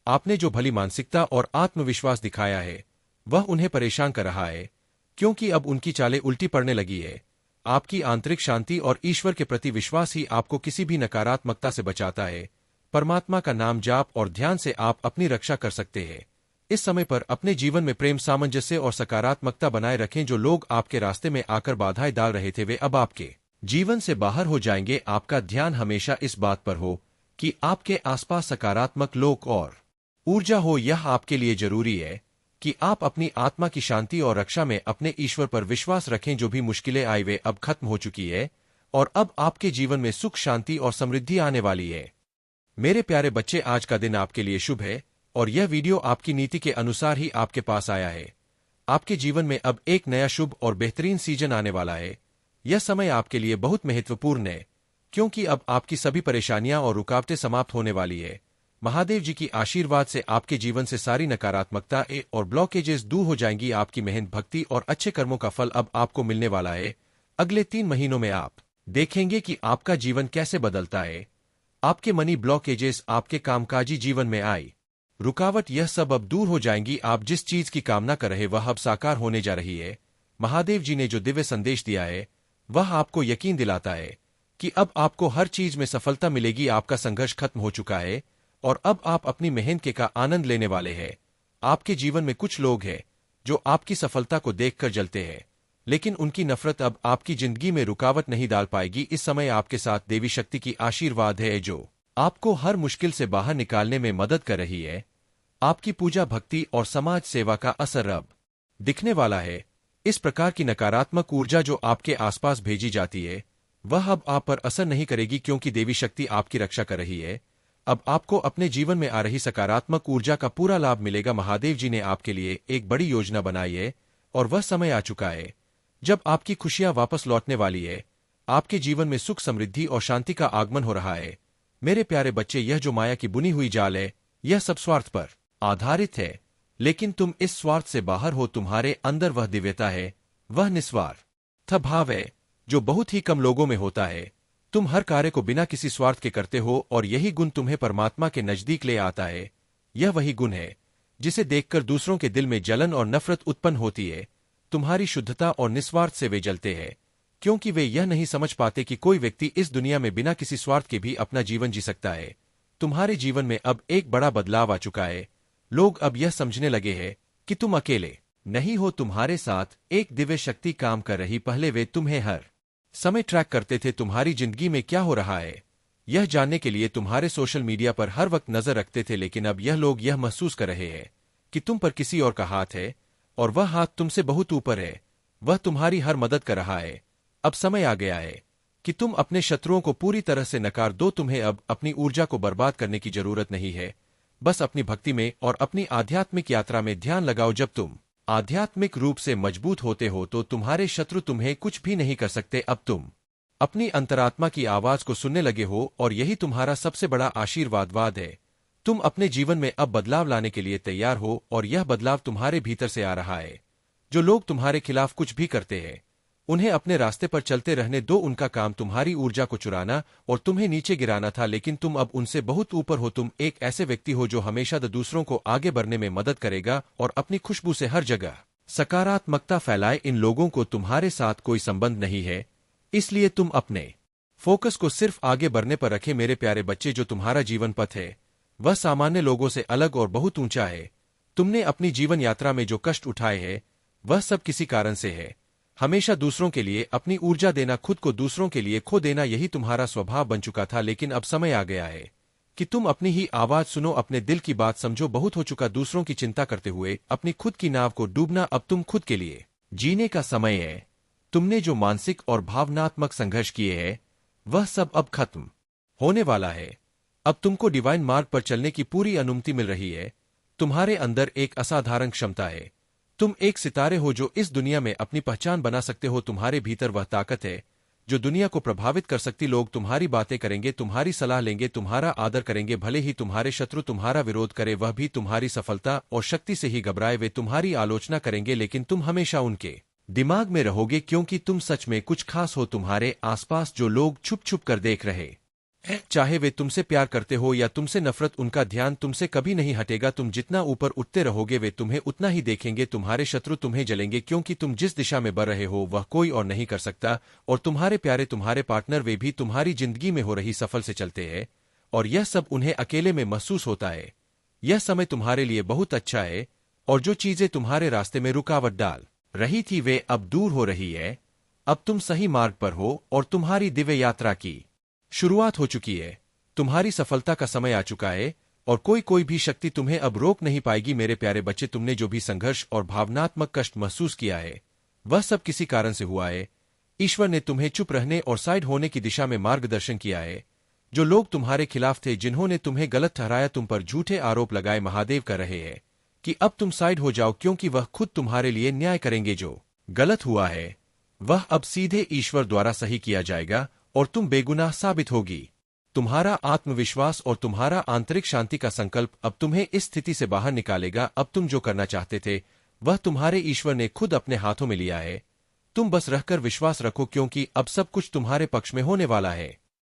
आपने जो भली मानसिकता और आत्मविश्वास दिखाया है, वह उन्हें परेशान कर रहा है, क्योंकि अब उनकी चालें उल्टी पड़ने लगी है। आपकी आंतरिक शांति और ईश्वर के प्रति विश्वास ही आपको किसी भी नकारात्मकता से बचाता है। परमात्मा का नाम जाप और ध्यान से आप अपनी रक्षा कर सकते हैं। इस समय पर अपने जीवन में प्रेम, सामंजस्य और सकारात्मकता बनाए रखें। जो लोग आपके रास्ते में आकर बाधाएं डाल रहे थे, वे अब आपके जीवन से बाहर हो जाएंगे। आपका ध्यान हमेशा इस बात पर हो कि आपके आसपास सकारात्मक लोग और ऊर्जा हो। यह आपके लिए जरूरी है कि आप अपनी आत्मा की शांति और रक्षा में अपने ईश्वर पर विश्वास रखें। जो भी मुश्किलें आई वे अब खत्म हो चुकी है और अब आपके जीवन में सुख, शांति और समृद्धि आने वाली है। मेरे प्यारे बच्चे, आज का दिन आपके लिए शुभ है और यह वीडियो आपकी नीति के अनुसार ही आपके पास आया है। आपके जीवन में अब एक नया शुभ और बेहतरीन सीजन आने वाला है। यह समय आपके लिए बहुत महत्वपूर्ण है, क्योंकि अब आपकी सभी परेशानियां और रुकावटें समाप्त होने वाली है। महादेव जी की आशीर्वाद से आपके जीवन से सारी नकारात्मकता और ब्लॉकेजेस दूर हो जाएंगी। आपकी मेहनत, भक्ति और अच्छे कर्मों का फल अब आपको मिलने वाला है। अगले 3 महीनों में आप देखेंगे कि आपका जीवन कैसे बदलता है। आपके मनी ब्लॉकेजेस, आपके कामकाजी जीवन में आई रुकावट, यह सब अब दूर हो जाएंगी। आप जिस चीज की कामना कर रहे वह अब साकार होने जा रही है। महादेव जी ने जो दिव्य संदेश दिया है वह आपको यकीन दिलाता है कि अब आपको हर चीज में सफलता मिलेगी। आपका संघर्ष खत्म हो चुका है और अब आप अपनी मेहनत का आनंद लेने वाले हैं। आपके जीवन में कुछ लोग हैं जो आपकी सफलता को देखकर जलते हैं, लेकिन उनकी नफरत अब आपकी जिंदगी में रुकावट नहीं डाल पाएगी। इस समय आपके साथ देवी शक्ति की आशीर्वाद है, जो आपको हर मुश्किल से बाहर निकालने में मदद कर रही है। आपकी पूजा, भक्ति और समाज सेवा का असर अब दिखने वाला है। इस प्रकार की नकारात्मक ऊर्जा जो आपके आसपास भेजी जाती है, वह अब आप पर असर नहीं करेगी, क्योंकि देवी शक्ति आपकी रक्षा कर रही है। अब आपको अपने जीवन में आ रही सकारात्मक ऊर्जा का पूरा लाभ मिलेगा। महादेव जी ने आपके लिए एक बड़ी योजना बनाई है और वह समय आ चुका है जब आपकी खुशियां वापस लौटने वाली है। आपके जीवन में सुख, समृद्धि और शांति का आगमन हो रहा है। मेरे प्यारे बच्चे, यह जो माया की बुनी हुई जाल है, यह सब स्वार्थ पर आधारित है, लेकिन तुम इस स्वार्थ से बाहर हो। तुम्हारे अंदर वह दिव्यता है, वह निस्वार्थ भाव है जो बहुत ही कम लोगों में होता है। तुम हर कार्य को बिना किसी स्वार्थ के करते हो और यही गुण तुम्हें परमात्मा के नजदीक ले आता है। यह वही गुण है जिसे देखकर दूसरों के दिल में जलन और नफरत उत्पन्न होती है। तुम्हारी शुद्धता और निस्वार्थ से वे जलते हैं, क्योंकि वे यह नहीं समझ पाते कि कोई व्यक्ति इस दुनिया में बिना किसी स्वार्थ के भी अपना जीवन जी सकता है। तुम्हारे जीवन में अब एक बड़ा बदलाव आ चुका है। लोग अब यह समझने लगे हैं कि तुम अकेले नहीं हो, तुम्हारे साथ एक दिव्य शक्ति काम कर रही। पहले वे तुम्हें हर समय ट्रैक करते थे, तुम्हारी जिंदगी में क्या हो रहा है यह जानने के लिए तुम्हारे सोशल मीडिया पर हर वक्त नजर रखते थे, लेकिन अब यह लोग यह महसूस कर रहे हैं कि तुम पर किसी और का हाथ है और वह हाथ तुमसे बहुत ऊपर है। वह तुम्हारी हर मदद कर रहा है। अब समय आ गया है कि तुम अपने शत्रुओं को पूरी तरह से नकार दो। तुम्हें अब अपनी ऊर्जा को बर्बाद करने की जरूरत नहीं है। बस अपनी भक्ति में और अपनी आध्यात्मिक यात्रा में ध्यान लगाओ। जब तुम आध्यात्मिक रूप से मजबूत होते हो तो तुम्हारे शत्रु तुम्हें कुछ भी नहीं कर सकते। अब तुम अपनी अंतरात्मा की आवाज को सुनने लगे हो और यही तुम्हारा सबसे बड़ा आशीर्वाद है। तुम अपने जीवन में अब बदलाव लाने के लिए तैयार हो और यह बदलाव तुम्हारे भीतर से आ रहा है। जो लोग तुम्हारे खिलाफ कुछ भी करते हैं, उन्हें अपने रास्ते पर चलते रहने दो। उनका काम तुम्हारी ऊर्जा को चुराना और तुम्हें नीचे गिराना था, लेकिन तुम अब उनसे बहुत ऊपर हो। तुम एक ऐसे व्यक्ति हो जो हमेशा दूसरों को आगे बढ़ने में मदद करेगा और अपनी खुशबू से हर जगह सकारात्मकता फैलाए। इन लोगों को तुम्हारे साथ कोई संबंध नहीं है, इसलिए तुम अपने फोकस को सिर्फ आगे बढ़ने पर रखे। मेरे प्यारे बच्चे, जो तुम्हारा जीवन पथ है वह सामान्य लोगों से अलग और बहुत ऊंचा है। तुमने अपनी जीवन यात्रा में जो कष्ट उठाए हैं वह सब किसी कारण से है। हमेशा दूसरों के लिए अपनी ऊर्जा देना, खुद को दूसरों के लिए खो देना, यही तुम्हारा स्वभाव बन चुका था। लेकिन अब समय आ गया है कि तुम अपनी ही आवाज सुनो, अपने दिल की बात समझो। बहुत हो चुका दूसरों की चिंता करते हुए अपनी खुद की नाव को डूबना। अब तुम खुद के लिए जीने का समय है। तुमने जो मानसिक और भावनात्मक संघर्ष किए हैं वह सब अब खत्म होने वाला है। अब तुमको डिवाइन मार्ग पर चलने की पूरी अनुमति मिल रही है। तुम्हारे अंदर एक असाधारण क्षमता है। तुम एक सितारे हो जो इस दुनिया में अपनी पहचान बना सकते हो। तुम्हारे भीतर वह ताकत है जो दुनिया को प्रभावित कर सकती। लोग तुम्हारी बातें करेंगे, तुम्हारी सलाह लेंगे, तुम्हारा आदर करेंगे, भले ही तुम्हारे शत्रु तुम्हारा विरोध करे, वह भी तुम्हारी सफलता और शक्ति से ही घबराए। वे तुम्हारी आलोचना करेंगे लेकिन तुम हमेशा उनके दिमाग में रहोगे क्योंकि तुम सच में कुछ खास हो। तुम्हारे आसपास जो लोग छुप छुप कर देख रहे हैं, चाहे वे तुमसे प्यार करते हो या तुमसे नफरत, उनका ध्यान तुमसे कभी नहीं हटेगा। तुम जितना ऊपर उठते रहोगे वे तुम्हें उतना ही देखेंगे। तुम्हारे शत्रु तुम्हें जलेंगे क्योंकि तुम जिस दिशा में बढ़ रहे हो वह कोई और नहीं कर सकता। और तुम्हारे प्यारे, तुम्हारे पार्टनर, वे भी तुम्हारी जिंदगी में हो रही सफल से चलते हैं और यह सब उन्हें अकेले में महसूस होता है। यह समय तुम्हारे लिए बहुत अच्छा है और जो चीजें तुम्हारे रास्ते में रुकावट डाल रही थी वे अब दूर हो रही है। अब तुम सही मार्ग पर हो और तुम्हारी दिव्य यात्रा की शुरुआत हो चुकी है। तुम्हारी सफलता का समय आ चुका है और कोई भी शक्ति तुम्हें अब रोक नहीं पाएगी। मेरे प्यारे बच्चे, तुमने जो भी संघर्ष और भावनात्मक कष्ट महसूस किया है वह सब किसी कारण से हुआ है। ईश्वर ने तुम्हें चुप रहने और साइड होने की दिशा में मार्गदर्शन किया है। जो लोग तुम्हारे खिलाफ थे, जिन्होंने तुम्हें गलत ठहराया, तुम पर झूठे आरोप लगाए, महादेव कर रहे हैं कि अब तुम साइड हो जाओ क्योंकि वह खुद तुम्हारे लिए न्याय करेंगे। जो गलत हुआ है वह अब सीधे ईश्वर द्वारा सही किया जाएगा और तुम बेगुनाह साबित होगी। तुम्हारा आत्मविश्वास और तुम्हारा आंतरिक शांति का संकल्प अब तुम्हें इस स्थिति से बाहर निकालेगा। अब तुम जो करना चाहते थे वह तुम्हारे ईश्वर ने खुद अपने हाथों में लिया है। तुम बस रहकर विश्वास रखो क्योंकि अब सब कुछ तुम्हारे पक्ष में होने वाला है।